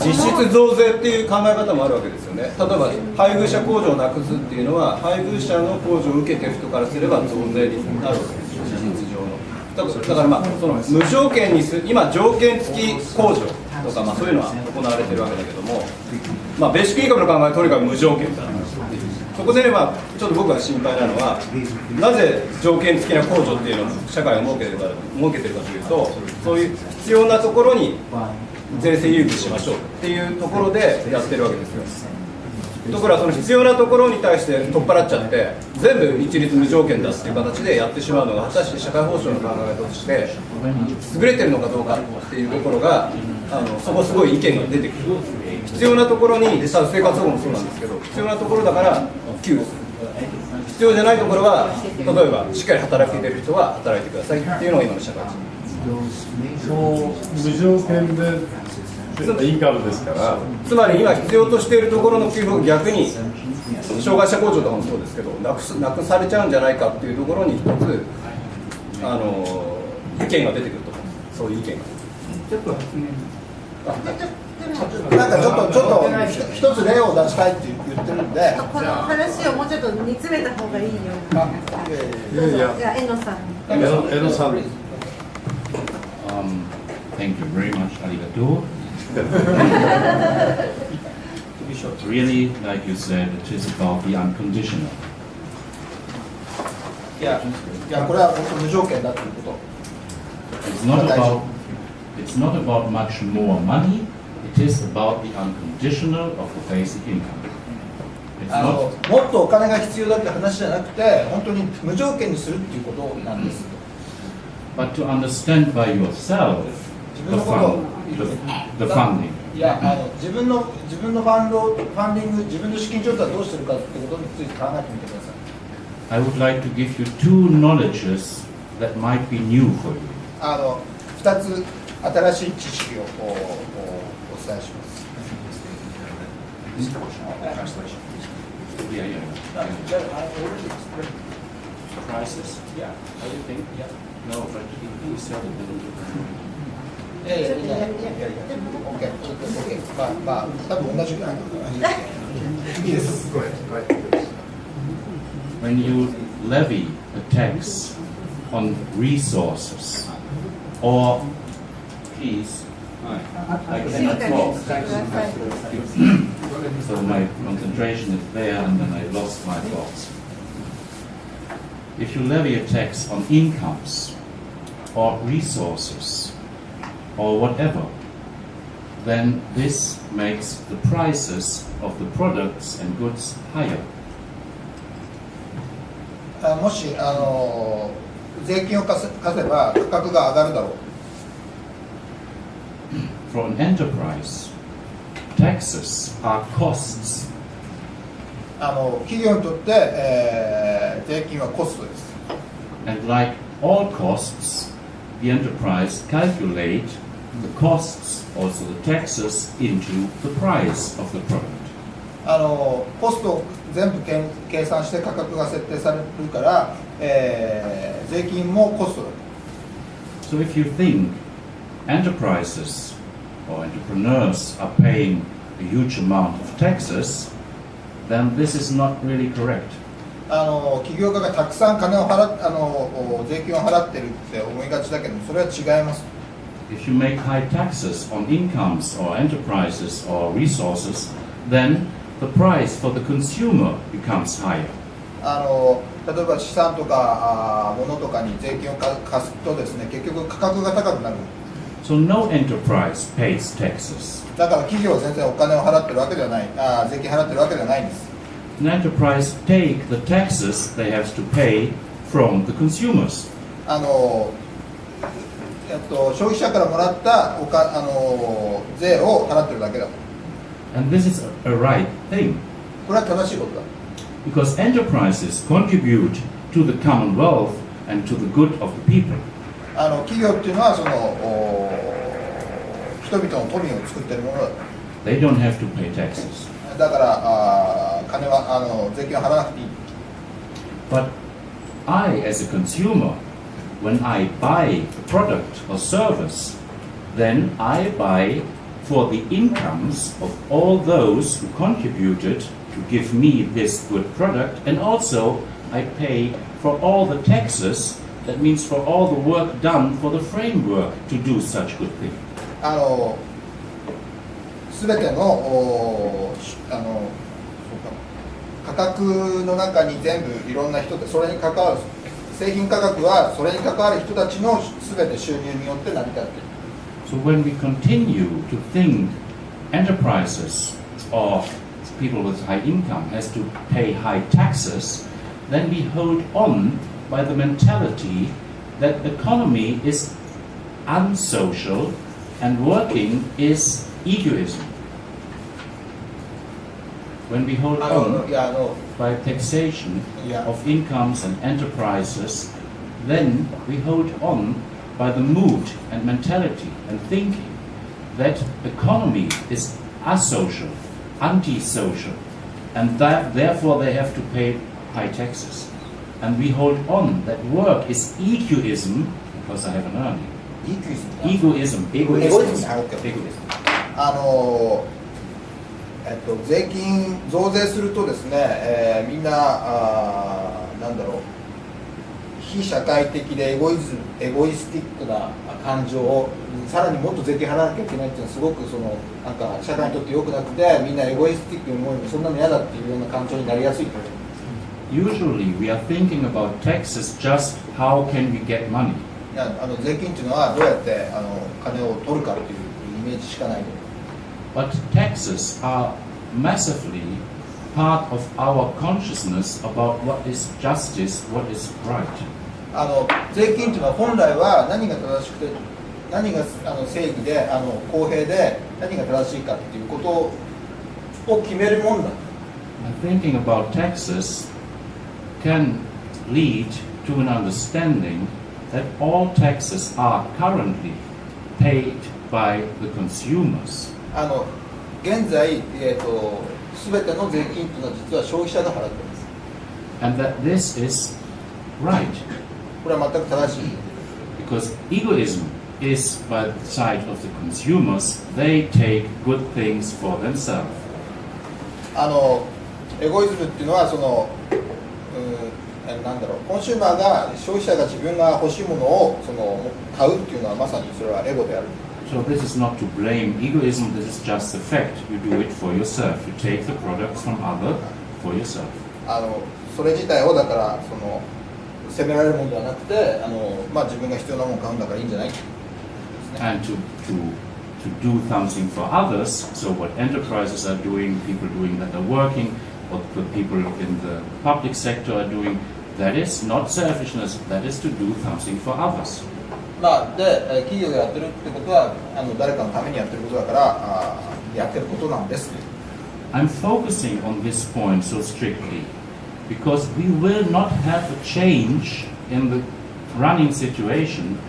実質増税っていう考え方もあるわけですよね。例えば配偶者控除をなくすっていうのは配偶者の控除を受けてる人からすれば増税になるわけですよ、事実上の。だからその無条件にする、今条件付き控除とか、そういうのは行われてるわけだけども、ベーシックインカムの考えはとにかく無条件だ。そこでね、ちょっと僕が心配なのは、なぜ条件付きな控除っていうのを社会が設けてるかというと、そういう必要なところに税制優遇しましょうっていうところでやってるわけですよ。ところがその必要なところに対して取っ払っちゃって全部一律無条件だっていう形でやってしまうのが果たして社会保障の考え方として優れてるのかどうかっていうところがそこすごい意見が出てくる。必要なところに生活保護もそうなんですけど、必要なところだから給付する、必要じゃないところは例えばしっかり働けてる人は働いてくださいっていうのが今の社会です。無条件でインカムですから、つまり今必要としているところの給付を逆に障害者控除とかもそうですけどなくされちゃうんじゃないかっていうところに一つ意見が出てくると思う。そういう意見がちょっと一つ例を出したいって言ってるんで、この話をもうちょっと煮詰めた方がいいような。じゃあ江野さん。江野さん。Thank you very much, arigato. Really, like you said, it is about the unconditional. いやこれは本当無条件だということ。It's not about much more money. It is about the unconditional of the basic income. もっとお金が必要だって話じゃなくて、本当に無条件にするっていうことなんです。But to understand by yourself the funding. いや自分のファンディング、自分の資金調達はどうしてるかってことについて考えてみてください。I would like to give you two knowledges that might be new for you. 2つ新しい知識をお伝えします。Yeah. Prices? Yeah. How do you think? Yeah. No, but he said it didn't. いやいやいやいやいや OK まあ多分同じぐらいいいです。 When you levy a tax on resources, or please, I cannot talk. So my concentration is there, and then I lost my thoughts. If you levy a tax on incomes or resources or whatever, then this makes the prices of the products and goods higher. もし税金を課せば価格が上がるだろう。 For an enterprise, taxes are costs. 企業にとって、税金はコストです。 And like all costs, the enterprise calculate the costs, also the taxes, into the price of the product. コストを全部計算して価格が設定されるから、税金もコストだ。 So if you think enterprises or entrepreneurs are paying a huge amount of taxes, then this is not really correct. 起業家がたくさん金を税金を払ってるって思いがちだけど、それは違います。 If you make high taxes on incomes or enterprises or resources, then the price for the consumer becomes higher. 例えば資産とか物とかに税金を課すとですね、結局価格が高くなる。 So no enterprise pays taxes. だから企業は全然お金を払ってるわけではない、税金払ってるわけではないんです。 An enterprise take the taxes they have to pay from the consumers. 消費者からもらった税を払ってるだけだ。 And this is a right thing. これは正しいことだ。 Because enterprises contribute to the commonwealth and to the good of the people. 企業っていうのは人々の富を作っているものだ。 They don't have to pay taxes. だから税金を払わなくていい。 But I, as a consumer, when I buy a product or service, then I buy for the incomes of all those who contributed to give me this good product, and also I pay for all the taxes, that means for all the work done for the framework to do such good thing. すべての価格の中に全部いろんな人でそれに関わる製品価格はそれに関わる人たちのすべて収入によって成り立っている。 So when we continue to think enterprises or people with high income has to pay high taxes, then we hold on by the mentality that the economy is unsocial and working is egoism. When we hold on by taxation of incomes and enterprises, then we hold on by the mood and mentality and thinking that economy is asocial, antisocial, and that therefore they have to pay high taxes. And we hold on that work is egoism because I have an earning. Egoism. 税金増税するとですね、みんななんだろう、非社会的でエゴイスティックな感情をさらにもっと税金払わなきゃいけないっていうのはすごくなんか社会にとって良くなくて、みんなエゴイスティックに思う、そんなの嫌だっていうような感情になりやすいと思います。Usually we are thinking about taxes just how can we get money. 税金っていうのはどうやって金を取るかっていうイメージしかないの。But taxes are massively part of our consciousness about what is justice, what is right. 税金というのは本来は何が正しくて何が正義で公平で何が正しいかっていうことを決めるもんだ。And thinking about taxes can lead to an understanding that all taxes are currently paid by the consumers. 現在、全ての税金というのは実は消費者が払っています。 And that this is right. これは全く正しい。 Because egoism is by the side of the consumers. They take good things for themselves. エゴイズムっていうのはなんだろう、コンシューマーが消費者が自分が欲しいものを買うっていうのはまさにそれはエゴである。 So this is not to blame egoism. This is just the fact. You do it for yourself. You take the products from other for yourself. それ自体をだから責められるものではなくて自分が必要なものを買うんだからいいんじゃないっていうことですね。 And to do something for others. So what enterprises are doing, people doing that are working, what the people in the public sector are doing, that is not selfishness. That is to do something for others. で企業がやってるってことは誰かのためにやってることだからやってることなんです。 I'm focusing on this point so strictly because we will not have a change in the running situation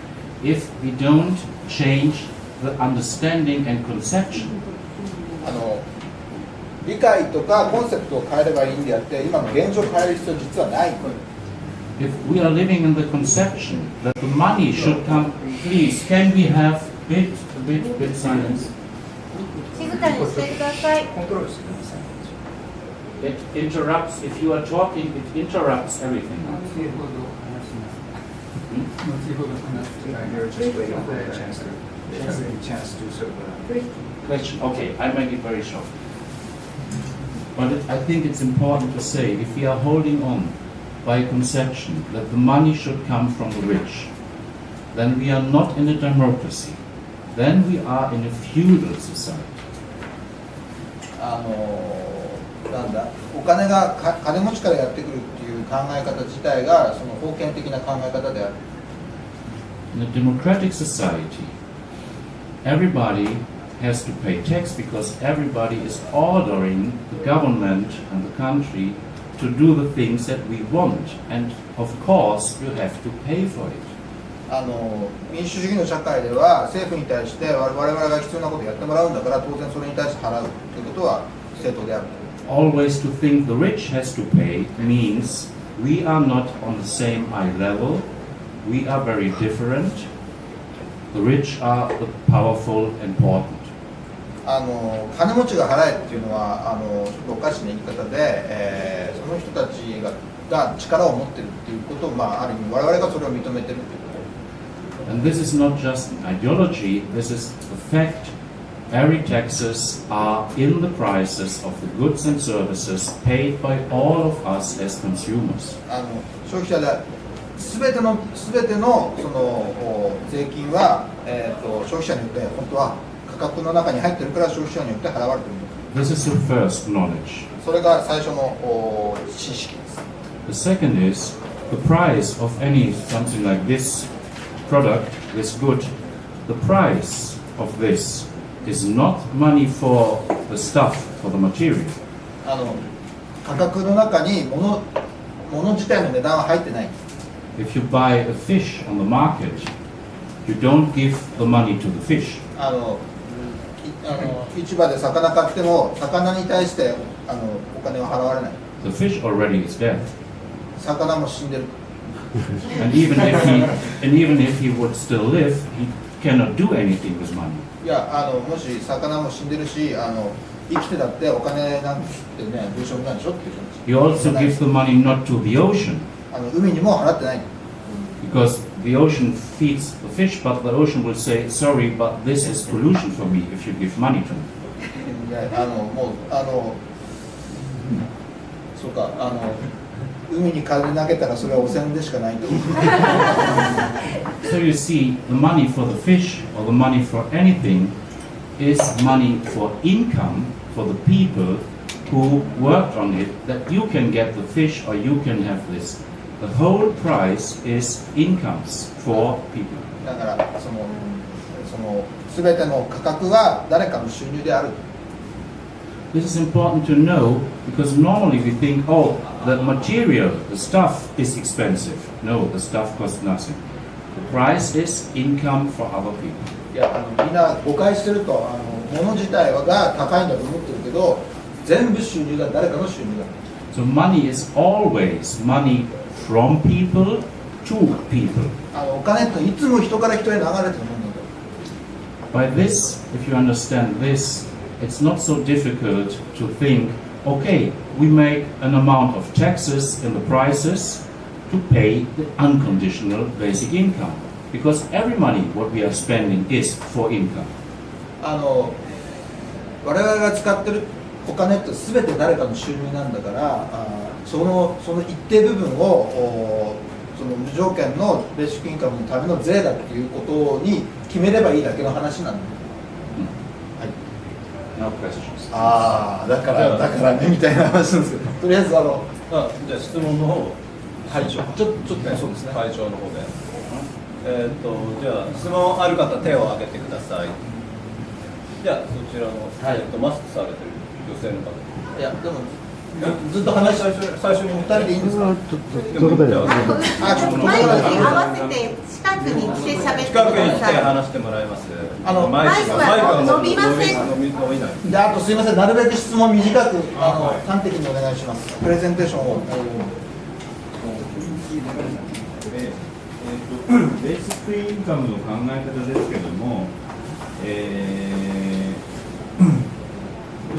if we don't change the understanding and conception. 理解とかコンセプトを変えればいいんであって今の現状を変える必要実はない。 If we are living in the conception that the money should come, please, can we have bit silence? 静かにしてください。 It interrupts, if you are talking, it interrupts everything. Question, okay, I make it very short. But I think it's important to say, if we are holding on by a conception that the money should come from the rich, then we are not in a democracy. Then we are in a feudal society. なんだお金が金持ちからやってくるっていう考え方自体が封建的な考え方である。 In a democratic society, everybody has to pay tax because everybody is ordering the government and the country to do the things that we want, and of course you have to pay for it. 民主主義の社会では政府に対して我々が必要なことをやってもらうんだから当然それに対して払うということは正当である。 Always to think the rich has to pay means we are not on the same eye level, we are very different. The rich are the powerful, important. 金持ちが払えっていうのはちょっとおかしな言い方で、その人たちが力を持ってるっていうことを、ある意味我々がそれを認めてるっていうこと。 And this is not just an ideology, this is the fact. Every taxes are in the prices of the goods and services paid by all of us as consumers. 消費者で全てのその税金は、消費者によって本当は価格の中に入ってるから消費者によって払われている。 This is the first knowledge. それが最初の知識です。 The second is the price of something like this product, this good. The price of this is not money for the stuff, for the material. 価格の中に物自体の値段は入ってない。 If you buy a fish on the market, you don't give the money to the fish. 市場で魚買っても魚に対してお金は払われない。 The fish already is dead. 魚も死んでる。 And even if he would still live, he cannot do anything with money. いやもし魚も死んでるし生きてだってお金なんてねどうしようもないでしょっていう話。 You also give the money not to the ocean. 海にも払ってない。 Because the ocean feeds the fish, but the ocean will say, sorry, but this is pollution for me if you give money to me. いやもうそうか海に金投げたらそれは汚染でしかないと。So you see, the money for the fish or the money for anything is money for income for the people who worked on it, that you can get the fish or you can have this. The whole price is incomes for people. だからその全ての価格は誰かの収入である。 This is important to know because normally we think, oh, the material, the stuff is expensive. No, the stuff costs nothing. The price is income for other people. いやみんな誤解してると物自体が高いんだと思ってるけど全部収入が誰かの収入だ。 So money is always money from people to people. お金っていつも人から人へ流れてるものなんだ。 By this, if you understand this, it's not so difficult to think, okay, we make an amount of taxes in the prices to pay the unconditional basic income. Because every money what we are spending is for income. 我々が使ってるお金って全て誰かの収入なんだから、その一定部分をその無条件のベーシックインカムのための税だっていうことに決めればいいだけの話なんだ。はい。No questions. だからねみたいな話なんですけど、とりあえずじゃあ質問の方はい、ちょっとね、そうですね。会長の方で、じゃあ質問ある方手を挙げてください。じゃあそちらの、マスクされてる女性の方。いやでもずっと話最初に2人でいいんですか？マイクに合わせて近くに来て喋ってく近くにださい。来て話してもらいます。マイクは伸びません。伸びない。で、あとすいません、なるべく質問短く端的にお願いします。プレゼンテーションを。ベーシックインカムの考え方ですけども、お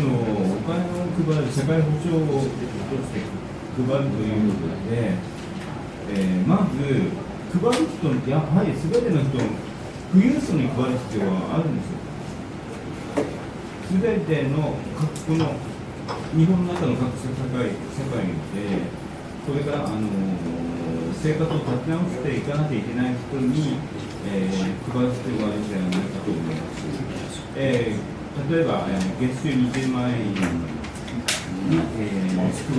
金を配る、社会保障をとして配るということで、まず配る人、やはりすべての人、富裕層に配る必要はあるんですよ。すべてのこの日本の中の各社会で、これから生活を立て直していかなきゃいけない人に、配る必要があるんじゃないかと思います。例えば、月収20万円に、配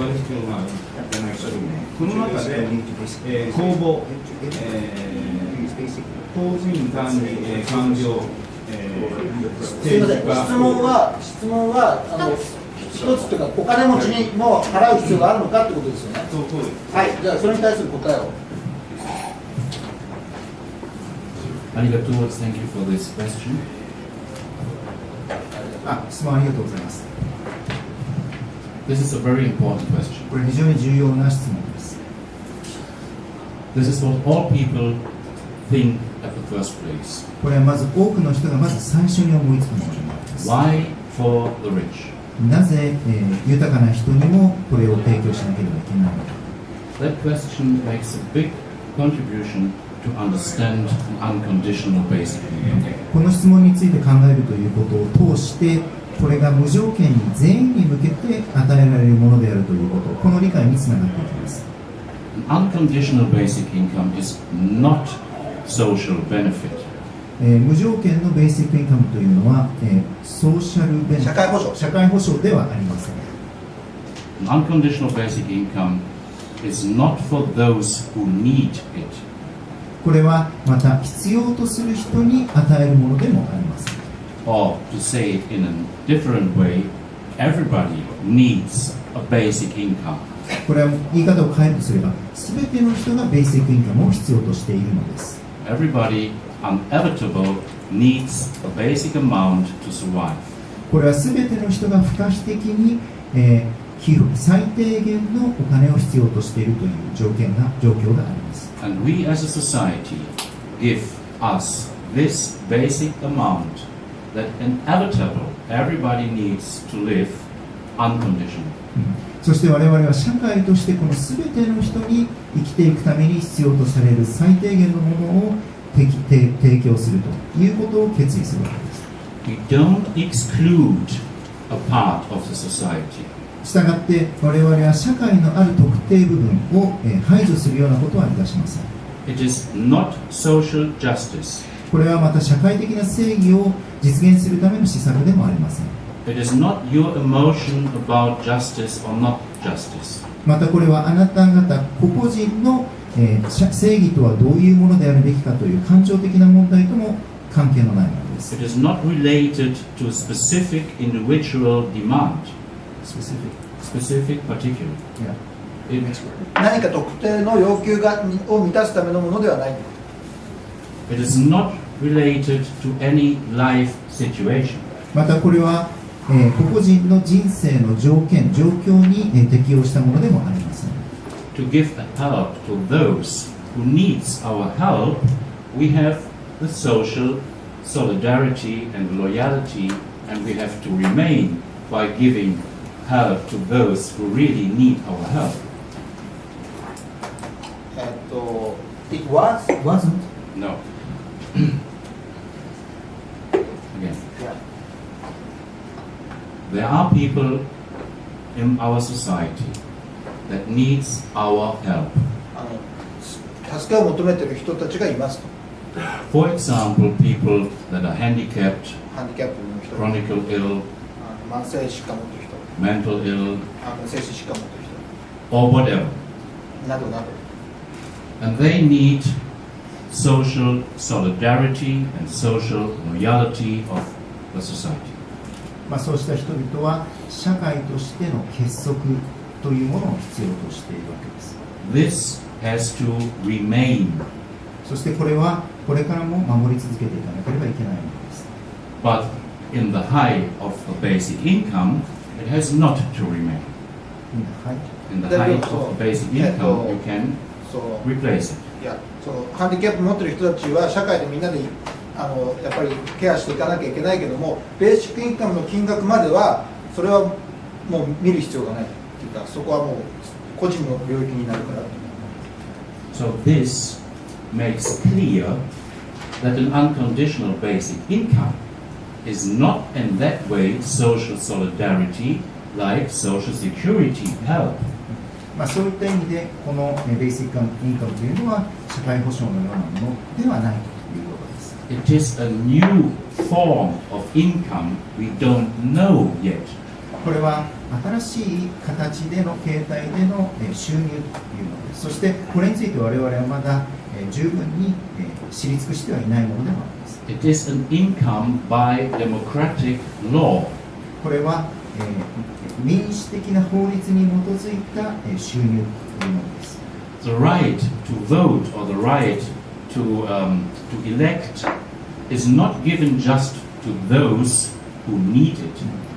る必要があるんじゃないかと思います。この中で、公募、法人管理、官僚、すみません、質問は一つというか、お金持ちにも払う必要があるのかってことですよね。そうです。はい、じゃあそれに対する答えを。Arigato, thank you for this question. 質問ありがとうございます。 This is a very important question. これ非常に重要な質問です。 This is what all people think at the first place. これはまず多くの人がまず最初に思いつくものになります。 Why for the rich? なぜ、豊かな人にもこれを提供しなければいけないのか。 That question makes a big contribution to understand an unconditional basic income. この質問について考えるということを通して、これが無条件に全員に向けて与えられるものであるということ、この理解につながっていきます。 An unconditional basic income is not social benefit. 無条件のベーシックインカムというのは、ソーシャルベネフィット、社会保障ではありません。 An unconditional basic income is not for those who need it. これはまた必要とする人に与えるものでもありません。 Or to say it in a different way, everybody needs a basic income. これは言い方を変えるとすれば、すべての人がベーシックインカムを必要としているのです。 Everybody, inevitable, needs a basic amount to survive. これはすべての人が不可避的に、最低限のお金を必要としているという状況があります。 And we as a society give us this basic amount that inevitable everybody needs to live unconditionally. そして我々は社会としてこのすべての人に生きていくために必要とされる最低限のものを提供するということを決意するわけです。 We don't exclude a part of the society. したがって我々は社会のある特定部分を排除するようなことはいたしません。 It is not social justice. これはまた社会的な正義を実現するための施策でもありません。 It is not your emotion about justice or not justice. またこれはあなた方個々人の、正義とはどういうものであるべきかという感情的な問題とも関係のないものです。 It is not related to a specific individual demand. Specific, particular. Yeah. 何か特定の要求を満たすためのものではない。 It is not related to any life situation. またこれは個々人の人生の条件、状況に適用したものでもありません。To give help to those who needs our help, we have the social solidarity and loyalty, and we have to remain by giving help to those who really need our help. It wasn't. No. Again. There are people in our society that needs our help. 助けを求めている人たちがいますと。For example, people that are handicapped, ハンディキャップの人、 chronically ill, 慢性疾患を持っている人、 mental ill, 精神疾患を持っている or whatever. 人などなど。 And they need social solidarity and social loyalty of the society. そうした人々は社会としての結束というものを必要としているわけです。 This has to remain. そしてこれはこれからも守り続けていかなければいけないものです。 But in the height of the basic income, it has not to remain. In the height of the basic income, you can replace it. いや、そのハンディキャップ持っている人たちは社会でみんなでやっぱりケアしていかなきゃいけないけども、ベーシックインカムの金額まではそれはもう見る必要がないっていうか、そこはもう個人の領域になるから。 So this makes clear that an unconditional basic income is not in that way social solidarity like social security help. そういった意味でこのベーシックインカムというのは社会保障のようなものではないということです。 It is a new form of income we don't know yet. これは新しい形での形態での収入というのです。そしてこれについて我々はまだ十分に知り尽くしてはいないものでもあります。 It is an income by democratic law. これは民主的な法律に基づいた収入というものです。 The right to vote or the right to elect is not given just to those who need it.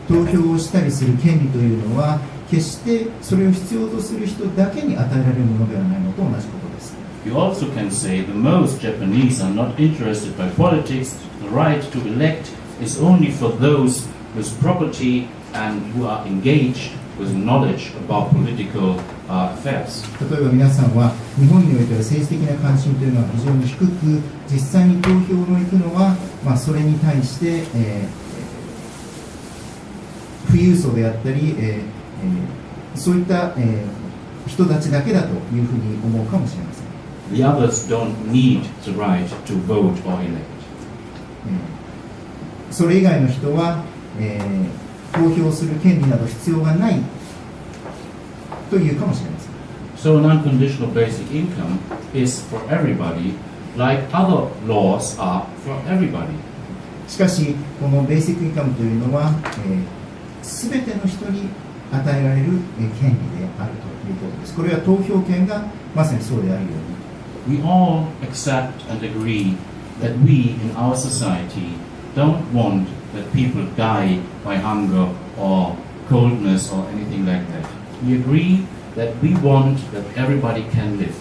投票をしたりする権利というのは決してそれを必要とする人だけに与えられるものではないのと同じことです。 You also can say the most Japanese are not interested by politics. The right to elect is only for those with property and who are engaged with knowledge about political affairs. 例えば皆さんは日本においては政治的な関心というのは非常に低く、実際に投票の行くのは、それに対して、富裕層であったり、そういった、人たちだけだというふうに思うかもしれません。 The others don't need the right to vote or elect. それ以外の人は、投票する権利など必要がないというかもしれません。 So an unconditional basic income is for everybody, like other laws are for everybody. しかし、このベーシックインカムというのは、すべての人に与えられる権利であるということです。これは投票権がまさにそうであるように。 We all accept and agree that we in our society don't want that people die by hunger or coldness or anything like that. We agree that we want that everybody can live.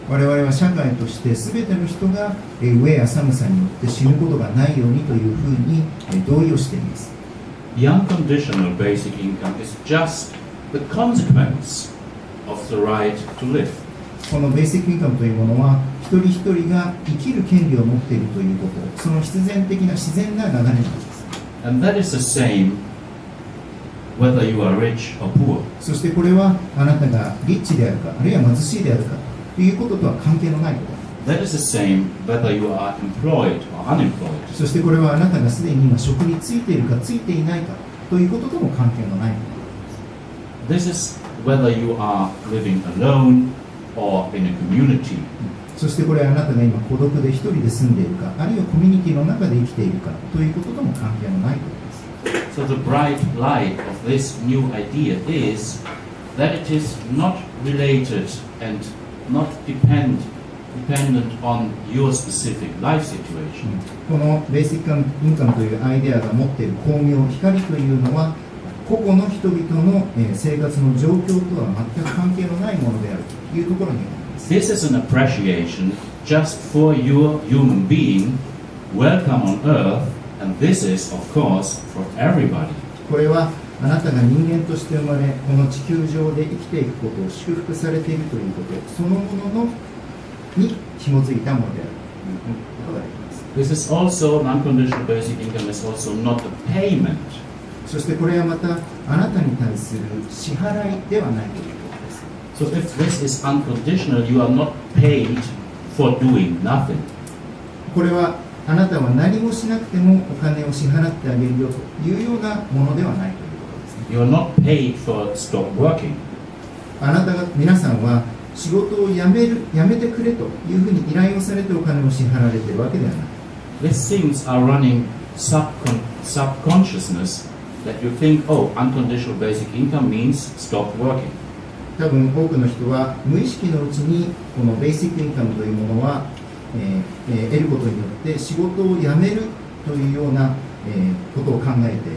我々は社会としてすべての人が飢えや寒さによって死ぬことがないようにというふうに同意をしています。 The unconditional basic income is just the consequence of the right to live. このベーシックインカムというものは一人一人が生きる権利を持っているということ、その必然的な自然な流れなんです。 And that is the same whether you are rich or poor. そしてこれはあなたがリッチであるか、あるいは貧しいであるかということとは関係のないこと。 That is the same whether you are employed or unemployed. そしてこれはあなたがすでに今職に就いているか就いていないかということとも関係のないこと。 This is whether you are living alone or in a community. そしてこれはあなたが今孤独で一人で住んでいるか、あるいはコミュニティの中で生きているかということとも関係のないことです。 So the bright light of this new idea is that it is not related and not depend dependent on your specific life situation. このベーシックインカムというアイデアが持っている光明、光というのは個々の人々の生活の状況とは全く関係のないものであるというところにあります。This is an appreciation just for your human being, welcome on earth, and this is, of course, for everybody. これはあなたが人間として生まれ、この地球上で生きていくことを祝福されているということ、そのものに紐づいたものであるということができます。This is also, non-conditional basic income is also not a payment. そしてこれはまたあなたに対する支払いではないということです。 So if this is unconditional, you are not paid for doing nothing. これはあなたは何もしなくてもお金を支払ってあげるよというようなものではないということですね。You are not paid for stop working. あなたが皆さんは仕事を辞めてくれというふうに依頼をされてお金を支払われているわけではない。 These things are running subconsciousness that you think, oh, unconditional basic income means stop working. 多分多くの人は無意識のうちにこのベーシックインカムというものは、得ることによって仕事を辞めるというような、ことを考えて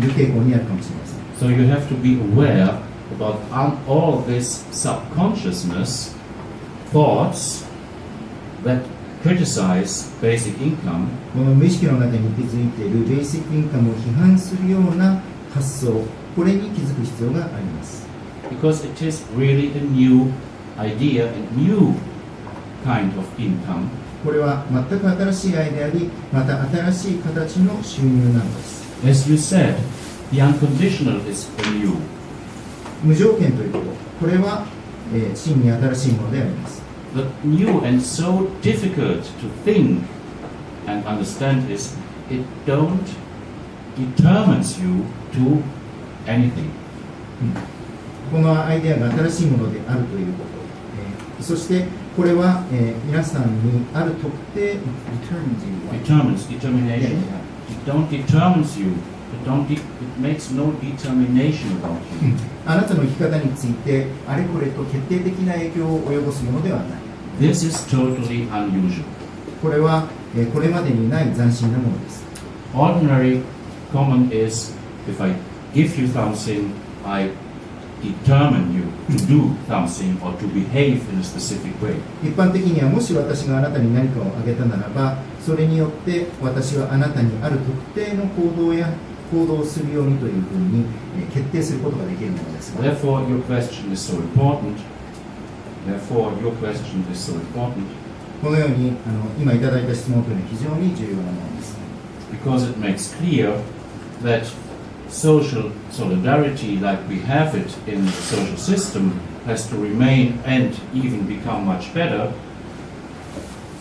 いる傾向にあるかもしれません。 So you have to be aware about all this subconsciousness thoughts that criticize basic income. この無意識の中に息づいているベーシックインカムを批判するような発想、これに気づく必要があります。 Because it is really a new idea, a new kind of income. これは全く新しいアイデアで、また新しい形の収入なのです。 As you said, the unconditional is new. 無条件ということ、これは、真に新しいものであります。 The new and so difficult to think and understand is it don't determines you to anything. このアイデアが新しいものであるということ、そしてこれは、皆さんにある特定 Determination. It don't determines you. It makes no determination about you. あなたの生き方についてあれこれと決定的な影響を及ぼすものではない。 This is totally unusual. これは、これまでにない斬新なものです。 Ordinary common is if I give you something, I determine you to do something or to behave in a specific way. 一般的にはもし私があなたに何かをあげたならば、それによって私はあなたにある特定の行動をするようにというふうに決定することができるものですが、 Therefore, your question is so important. このように今いただいた質問というのは非常に重要なものです。 Because it makes clear that social solidarity, like we have it in the social system, has to remain and even become much better.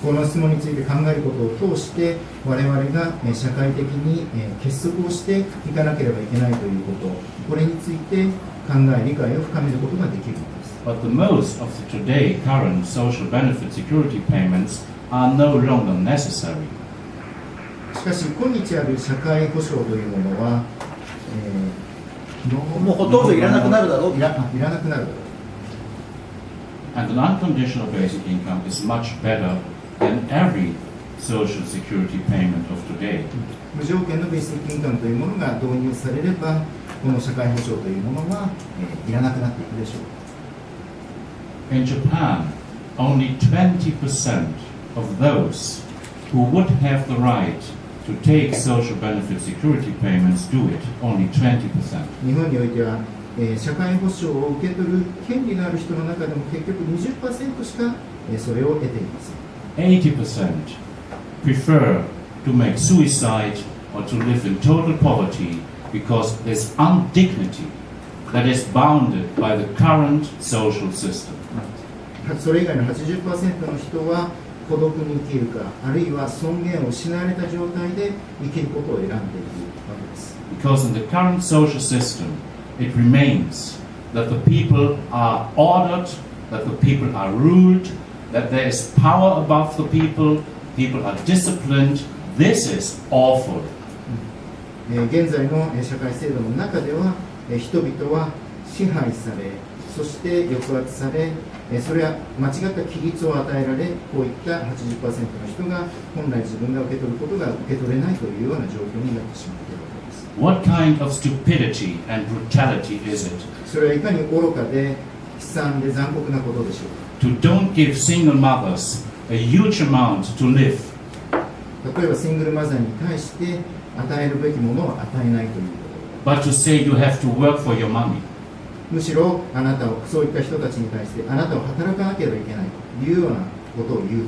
この質問について考えることを通して我々が社会的に結束をしていかなければいけないということ、これについて考え理解を深めることができるのです。 But the most of the today current social benefit security payments are no longer necessary. しかし今日ある社会保障というものは、もうほとんどいらなくなるだろう。いらなくなるだろう。 And an unconditional basic income is much better than every social security payment of today. 無条件のベーシックインカムというものが導入されれば、この社会保障というものは、いらなくなっていくでしょう。 In Japan, only 20% of those who would have the right to take social benefit security payments do it. Only 20%. 日本においては、社会保障を受け取る権利のある人の中でも結局 20% しか、それを得ていません。 80% prefer to make suicide or to live in total poverty because there's undignity that is bounded by the current social system. それ以外の 80% の人は孤独に生きるか、あるいは尊厳を失われた状態で生きることを選んでいるわけです。 Because in the current social system, it remains that the people are ordered, that the people are ruled, that there is power above the people, people are disciplined. This is awful. 現在の社会制度の中では人々は支配され、そして抑圧され、それは間違った規律を与えられ、こういった 80% の人が本来自分が受け取ることが受け取れないというような状況になってしまっているわけです。What kind of stupidity and brutality is it それはいかに愚かで悲惨で残酷なことでしょうか。 to don't give single mothers a huge amount to live? 例えばシングルマザーに対して与えるべきものを与えないというこ But to say you have to work for your money. と、むしろあなたを、そういった人たちに対してあなたを働かなければいけないというようなことを言う。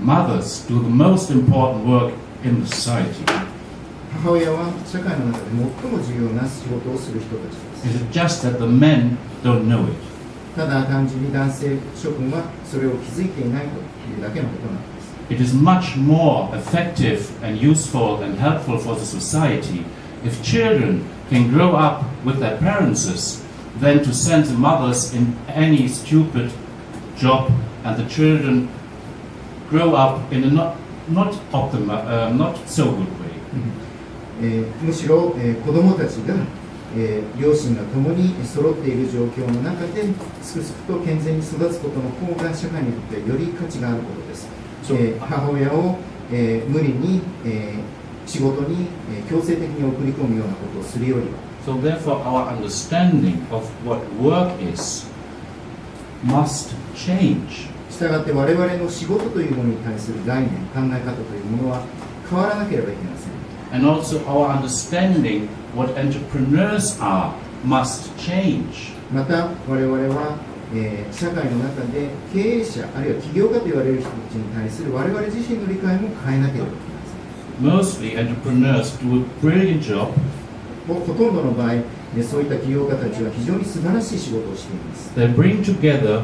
Mothers do the most important work in the society. 母親は社会の中で最も重要な仕事をする人たちです。 It's just that the men don't know it. ただ単純に男性諸君はそれを気づいていないというだけのことなんです。 It is much more effective and useful and helpful for the society if children can grow up with their parents than to send the mothers in any stupid job and the children grow up in a not so good way. むしろ、子どもたちが、両親が共に揃っている状況の中ですくすくと健全に育つことの方が社会にとってより価値があることです。母親を、無理に、仕事に、強制的に送り込むようなことをするよりは、So therefore our understanding of what work is must change. したがって我々の仕事というものに対する概念、考え方というものは変わらなければいけません。And also our understanding what entrepreneurs are must change. また我々は、社会の中で経営者あるいは起業家と言われる人たちに対する我々自身の理解も変えなければいけません。 Mostly entrepreneurs do a brilliant job. ほとんどの場合、そういった起業家たちは非常に素晴らしい仕事をしています。 They bring together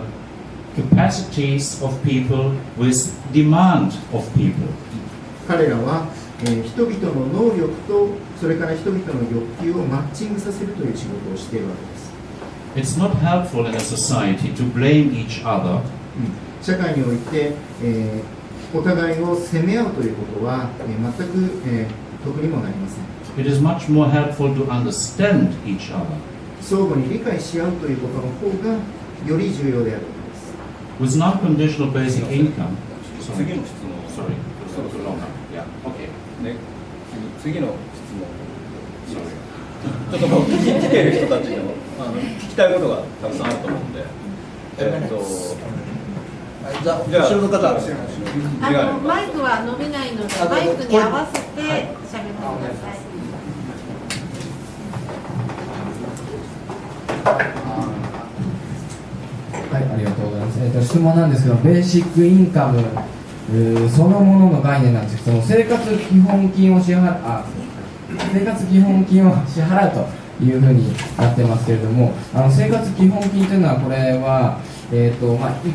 capacities of people with demand of people. 彼らは、人々の能力とそれから人々の欲求をマッチングさせるという仕事をしているわけです。 It's not helpful in a society to blame each other. 社会において、お互いを責め合うということは、全く、得にもなりません。 It is much more helpful to understand each other. 相互に理解し合うということの方がより重要であるわけです。 With non-conditional basic income. 次の質問。 Sorry. Yeah. Okay. ね、次の質問。ちょっともう聞ける人たちの聞きたいことがたくさんあると思うんで。じゃあ後ろの方マイクは伸びないのでマイクに合わせて喋ってください。はい、ありがとうございます。質問なんですけど、ベーシックインカムそのものの概念なんですけども、生活基本金を支払うというふうになってますけれども、生活基本金というのはこれは、一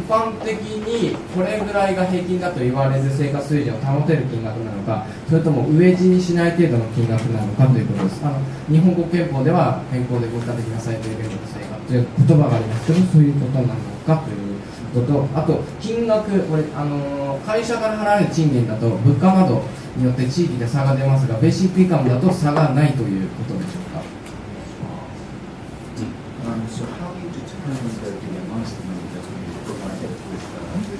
般的にこれぐらいが平均だと言われる生活水準を保てる金額なのか、それとも飢え死にしない程度の金額なのかということです。日本国憲法では健康でご家庭的な最低限度の生活という言葉がありますけど、そういうことなのかということと、あと金額、これ会社から払われる賃金だと物価などによって地域で差が出ますが、ベーシックインカムだと差がないということでしょうか。So how do you determine the amount of money that's going to be provided with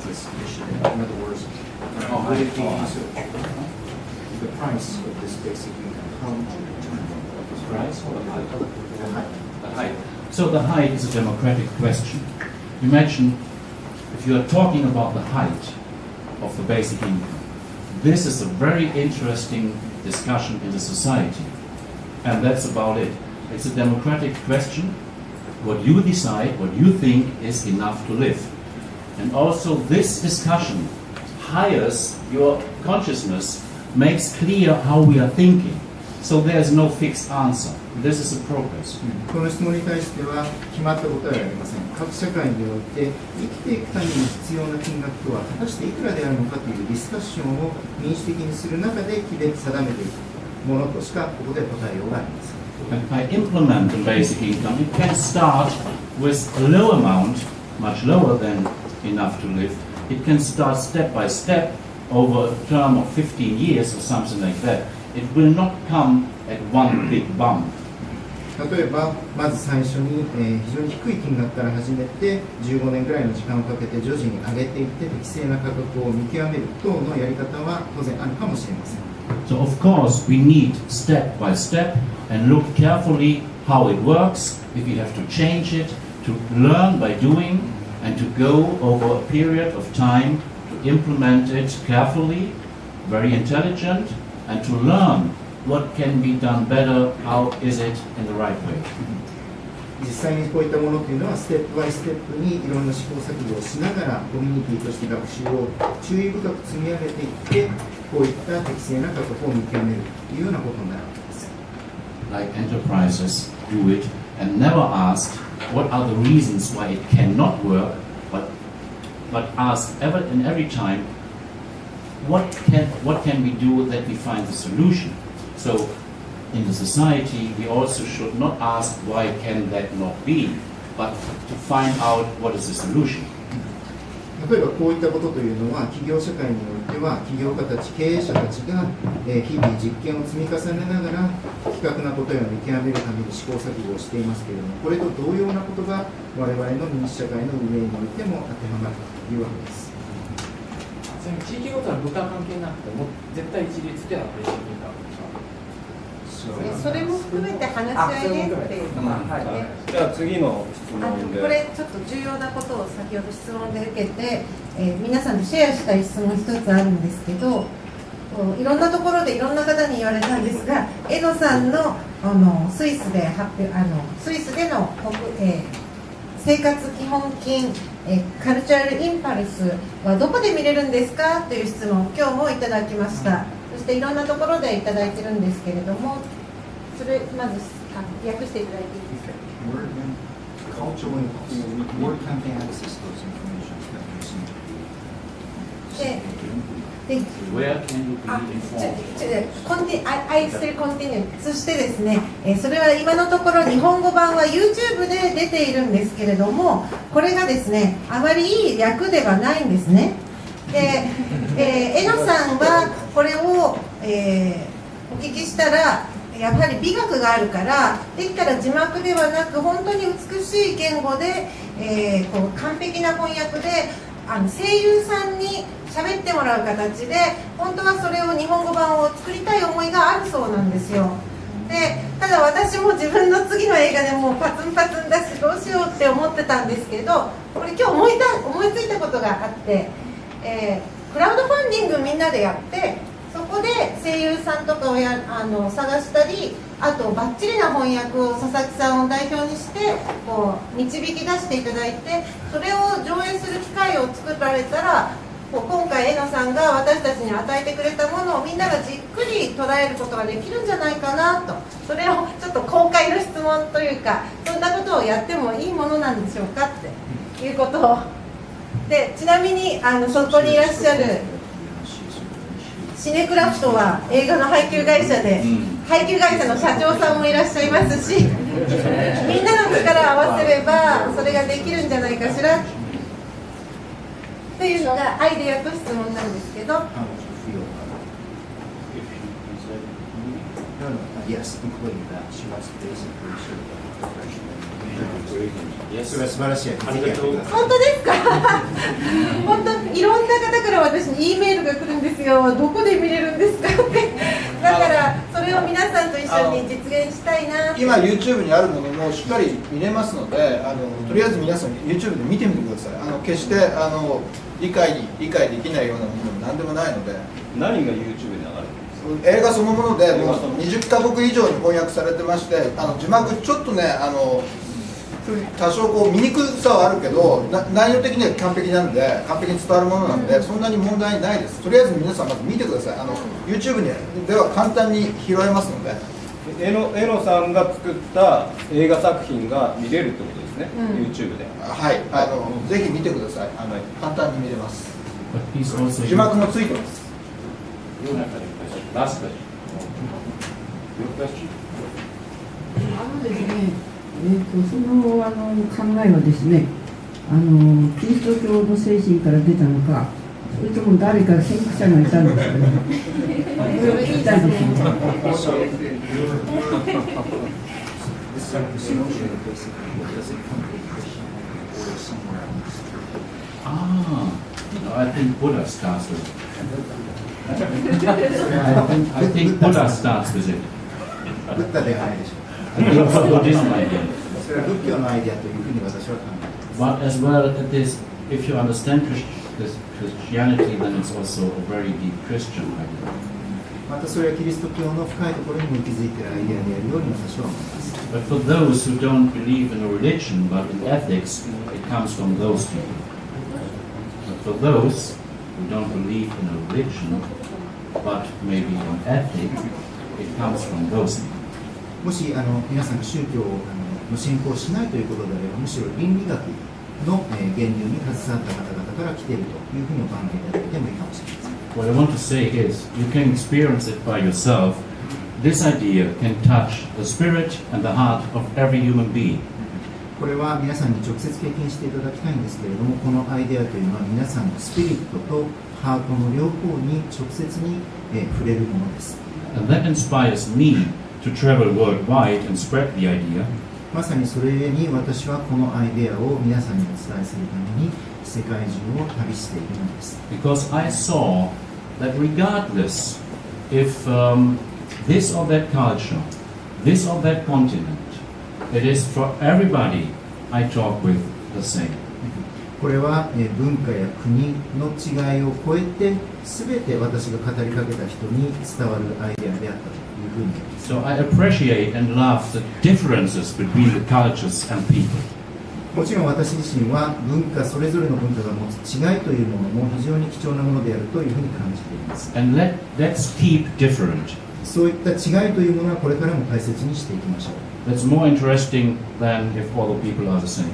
this initiative? In other words, would it be the price of this basic income? How would you determine the price or the height? The height. So the height is a democratic question. Imagine if you are talking about the height of the basic income. This is a very interesting discussion in the society, and that's about it. It's a democratic question. What you decide, what you think is enough to live. And also this discussion hires your consciousness, makes clear how we are thinking. So there's no fixed answer. This is a progress. この質問に対しては決まった答えはありません。各社会において生きていくために必要な金額とは果たしていくらであるのかというディスカッションを民主的にする中で定めていくものとしかここで答えようがありません。And by implement the basic income, it can start with a low amount, much lower than enough to live. It can start step by step over a term of 15 years or something like that. It will not come at one big bump. 例えばまず最初に、非常に低い金額から始めて15年ぐらいの時間をかけて徐々に上げていって適正な価格を見極める等のやり方は当然あるかもしれません。 So of course we need step by step and look carefully how it works, if you have to change it, to learn by doing and to go over a period of time to implement it carefully, very intelligent, and to learn what can be done better, how is it in the right way. 実際にこういったものというのはステップバイステップにいろんな試行錯誤をしながらコミュニティとして学習を注意深く積み上げていってこういった適正な価格を見極めるというようなことになるわけです。 Like enterprises do it and never ask what are the reasons why it cannot work, but ask in every time what can we do that we find the solution. So in the society we also should not ask why can that not be, but to find out what is the solution. 例えばこういったことというのは企業社会においては企業家たち経営者たちが日々実験を積み重ねながら的確なことを見極めるために試行錯誤をしていますけれども、これと同様なことが我々の民主社会の運営においても当てはまるというわけです。地域ごとの物価関係なくても絶対一律ではベーシックインカムそれも含めて話し合いでっていうのがあって、じゃあ次の質問で。これちょっと重要なことを先ほど質問で受けて、皆さんでシェアしたい質問一つあるんですけど、いろんなところでいろんな方に言われたんですが、江野さんのスイスでの生活基本金カルチャルインパルスはどこで見れるんですかという質問、今日もいただきました。そしていろんなところでいただいてるんですけれども、それまず訳していただいていいですか。Where can you be informed? I still continue. そしてですね、それは今のところ日本語版は YouTube で出ているんですけれども、これがですね、あまりいい訳ではないんですね。で、江野さんはこれを、お聞きしたらやはり美学があるから、できたら字幕ではなく本当に美しい言語で、こう完璧な翻訳で声優さんに喋ってもらう形で、本当はそれを日本語版を作りたい思いがあるそうなんですよ。で、ただ私も自分の次の映画でもうパツンパツンだしどうしようって思ってたんですけど、これ今日思いついたことがあって、クラウドファンディングみんなでやって、そこで声優さんとかを探したり、あとバッチリな翻訳を佐々木さんを代表にしてこう導き出していただいて、それを上映する機会を作られたら、今回江野さんが私たちに与えてくれたものをみんながじっくり捉えることができるんじゃないかなと、それをちょっと公開の質問というか、そんなことをやってもいいものなんでしょうかっていうことを。で、ちなみにそこにいらっしゃるシネクラフトは映画の配給会社で、配給会社の社長さんもいらっしゃいますし、みんなの力を合わせればそれができるんじゃないかしらというのがアイデアと質問なんですけど。それは素晴らしい。本当ですか。本当いろんな方から私に E メールが来るんですよ。どこで見れるんですかって。だからそれを皆さんと一緒に実現したいな。今 YouTube にあるものもしっかり見れますので、とりあえず皆さん YouTube で見てみてください。決して理解できないようなものも何でもないので。何が YouTube で流れてるんですか。映画そのものでもう20カ国以上に翻訳されてまして、字幕ちょっとね多少こう見にくさはあるけど、内容的には完璧なんで、完璧に伝わるものなんで、そんなに問題ないです。とりあえず皆さんまず見てください。YouTube では簡単に拾えますので。江野さんが作った映画作品が見れるってことですね、YouTube で。はい、ぜひ見てください。簡単に見れます。字字幕もついてます。Last question. ですね、その考えはですね、キリスト教の精神から出たのか、それとも誰か先駆者がいたんですかね。これを聞きたいですね。I think Buddha starts with it. I think Buddha starts with it. ブッダではないでしょう。 Buddhism idea. それは仏教のアイデアというふうに私は考えます。 But as well, it is, if you understand Christianity, then it's also a very deep Christian idea. またそれはキリスト教の深いところにも息づいているアイデアであるように私は思います。 But for those who don't believe in a religion but in ethics, it comes from those people. But for those who don't believe in a religion but maybe in ethics, it comes from those people. もし皆さんが宗教を信仰しないということであれば、むしろ倫理学の源流に携わった方々から来ているというふうにお考えいただいてもいいかもしれません。 What I want to say is, you can experience it by yourself. This idea can touch the spirit and the heart of every human being. これは皆さんに直接経験していただきたいんですけれども、このアイデアというのは皆さんのスピリットとハートの両方に直接に触れるものです。 And that inspires me to travel worldwide and spread the idea. まさにそれに私はこのアイデアを皆さんにお伝えするために世界中を旅しているのです。 Because I saw that regardless if this or that culture, this or that continent, it is for everybody I talk with the same. これは文化や国の違いを超えて全て私が語りかけた人に伝わるアイデアであったというふうに思います。 So I appreciate and love the differences between the cultures and people. もちろん私自身は文化それぞれの文化が持つ違いというものも非常に貴重なものであるというふうに感じています。 And let's keep different. そういった違いというものはこれからも大切にしていきましょう。 That's more interesting than if all the people are the same.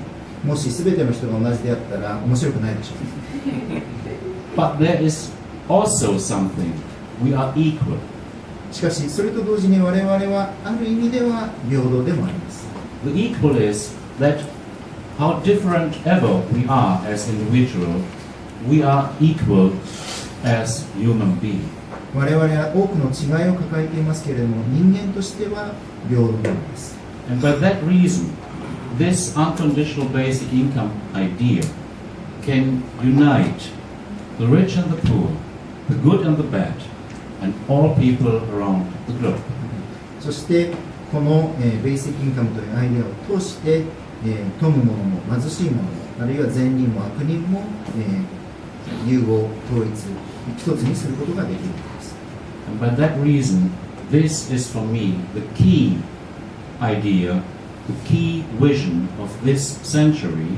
もし全ての人が同じであったら面白くないでしょう。 But there is also something. We are equal. しかしそれと同時に我々はある意味では平等でもあります。 The equal is that how different ever we are as individuals, we are equal as human beings. 我々は多くの違いを抱えていますけれども、人間としては平等なのです。 And for that reason, this unconditional basic income idea can unite the rich and the poor, the good and the bad, and all people around the globe. そしてこのベーシックインカムというアイデアを通して富む者も貧しい者もあるいは善人も悪人も融合統一一つにすることができるのです。 And by that reason, this is for me the key idea, the key vision of this century.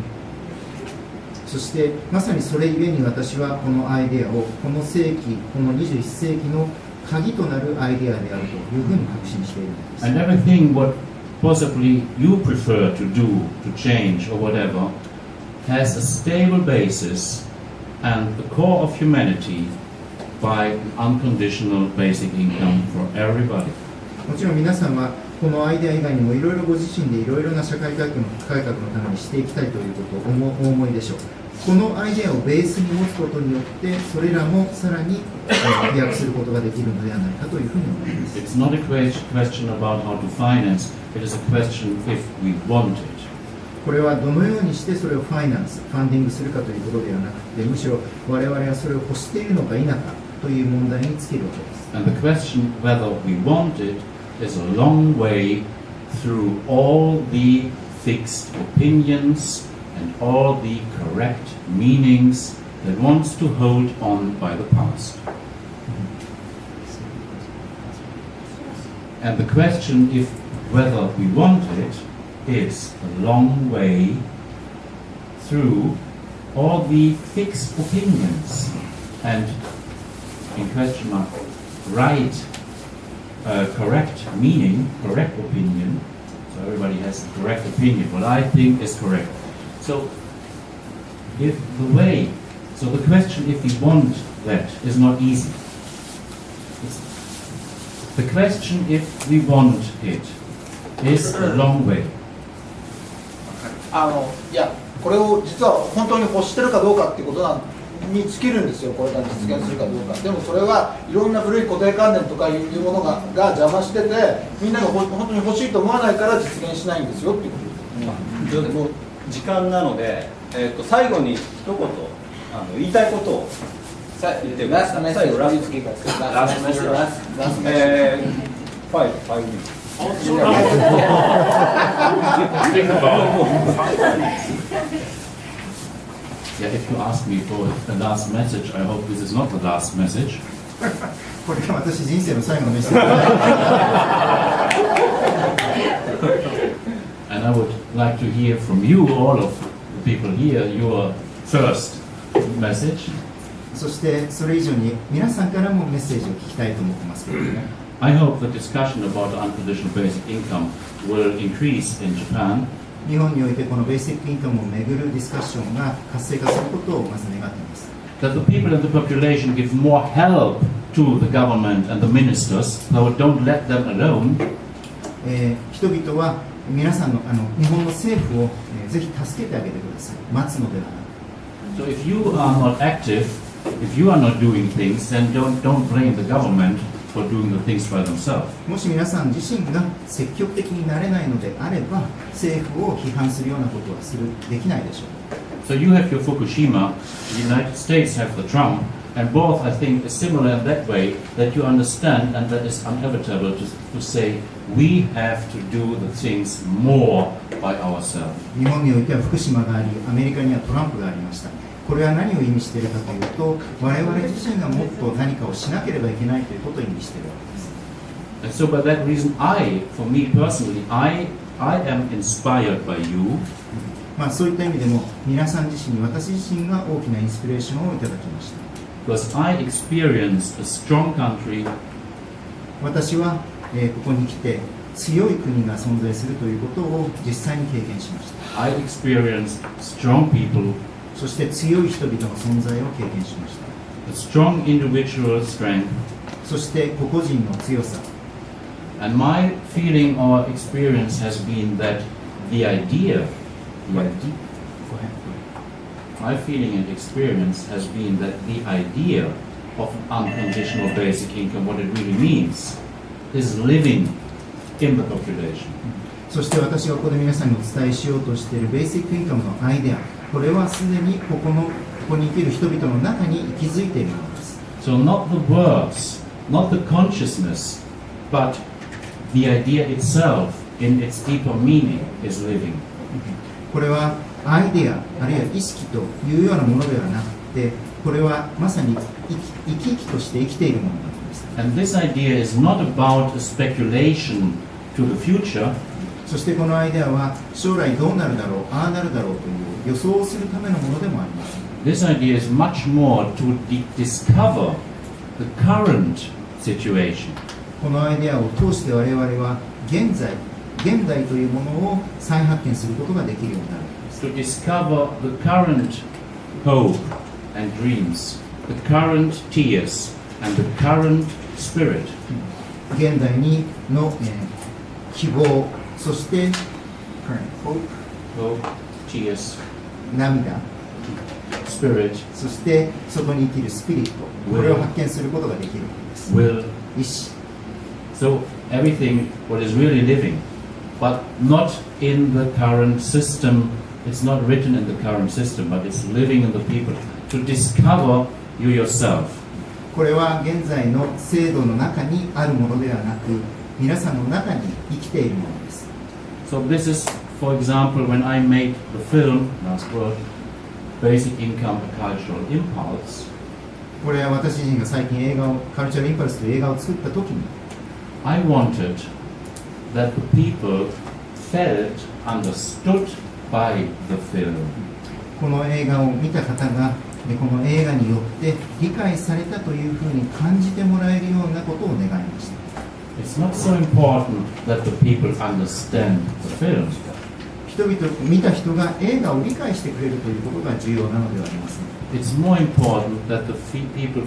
そしてまさにそれゆえに私はこのアイデアをこの世紀この21世紀の鍵となるアイデアであるというふうに確信しているのです。 And everything what possibly you prefer to do, to change or whatever, has a stable basis and the core of humanity by an unconditional basic income for everybody. もちろん皆さんはこのアイデア以外にもいろいろご自身でいろいろな社会改革のためにしていきたいということをお思いでしょう。このアイデアをベースに持つことによってそれらもさらに飛躍することができるのではないかというふうに思います。 It's not a question about how to finance, it is a question if we want it. これはどのようにしてそれをファイナンス、ファンディングするかということではなくて、むしろ我々はそれを欲しているのか否かという問題に尽きるわけです。 And the question whether we want it is a long way through all the fixed opinions and all the correct meanings that wants to hold on by the past. And the question if whether we want it is a long way through all the fixed opinions and in question mark right correct meaning, correct opinion. So everybody has a correct opinion. What I think is correct. So if the way, so the question if we want that is not easy. The question if we want it is a long way. いやこれを実は本当に欲してるかどうかっていうことなんに尽きるんですよ、これが実現するかどうか。でもそれはいろんな古い固定観念とかいうものが邪魔してて、みんなが本当に欲しいと思わないから実現しないんですよっていうことです。もう時間なので、最後に一言言いたいことを言ってください。最後ラストメッセージ。5 minutes。Yeah, if you ask me for the last message, I hope this is not the last message. これが私人生の最後のメッセージ。And I would like to hear from you, all of the people here, your first message. そしてそれ以上に皆さんからもメッセージを聞きたいと思ってますけれども、I hope the discussion about the unconditional basic income will increase in Japan. 日本においてこのベーシックインカムをめぐるディスカッションが活性化することをまず願っています。That the people in the population give more help to the government and the ministers, so don't let them alone. 人々は皆さんの日本の政府を、ぜひ助けてあげてください。待つのではなく。 So if you are not active, if you are not doing things, then don't blame the government for doing the things by themselves. もし皆さん自身が積極的になれないのであれば、政府を批判するようなことはできないでしょう。So you have your Fukushima, the United States have the Trump, and both I think is similar in that way that you understand and that is inevitable to say we have to do the things more by ourselves. 日本においては福島があり、アメリカにはトランプがありました。これは何を意味しているかというと、我々自身がもっと何かをしなければいけないということを意味しているわけです。And so by that reason, for me personally, I am inspired by you. そういった意味でも皆さん自身に私自身が大きなインスピレーションをいただきました。Because I experienced a strong country. 私は、ここに来て強い国が存在するということを実際に経験しました。I experienced strong people. そして強い人々の存在を経験しました。A strong individual strength. そして個々人の強さ。And my feeling or experience has been that the idea. My feeling and experience has been that the idea of unconditional basic income, what it really means, is living in the population. そして私がここで皆さんにお伝えしようとしているベーシックインカムのアイデア、これはすでにここに生きる人々の中に息づいているものです。So not the words, not the consciousness, but the idea itself in its deeper meaning is living. これはアイデアあるいは意識というようなものではなくて、これはまさに生き生きとして生きているものなんです。And this idea is not about a speculation to the future. そしてこのアイデアは将来どうなるだろう、ああなるだろうという予想をするためのものでもあります。This idea is much more to discover the current situation. このアイデアを通して我々は現代というものを再発見することができるようになるんです。To discover the current hope and dreams, the current tears and the current spirit. 現代の、希望、そして hope, tears, 涙、spirit, そしてそこに生きるスピリット、これを発見することができるんです。will, 意志。So everything what is really living, but not in the current system. It's not written in the current system, but it's living in the people. To discover you yourself. これは現在の制度の中にあるものではなく、皆さんの中に生きているものです。So this is, for example, when I made the film, last word, Basic Income, a Cultural Impulse. これは私自身が最近カルチャルインパルスという映画を作った時に、I wanted that the people felt understood by the film. この映画を見た方がこの映画によって理解されたというふうに感じてもらえるようなことを願いました。It's not so important that the people understand the film. 見た人が映画を理解してくれるということが重要なのではありません。It's more important that the people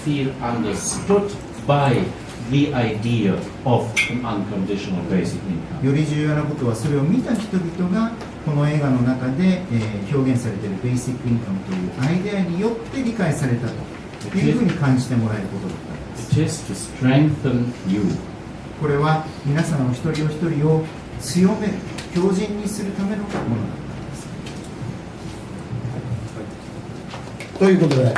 feel understood by the idea of an unconditional basic income. より重要なことはそれを見た人々がこの映画の中で、表現されているベーシックインカムというアイデアによって理解されたというふうに感じてもらえることだったんです。It is to strengthen you. これは皆さんお一人お一人を強める、強靭にするためのものだったんです。ということで、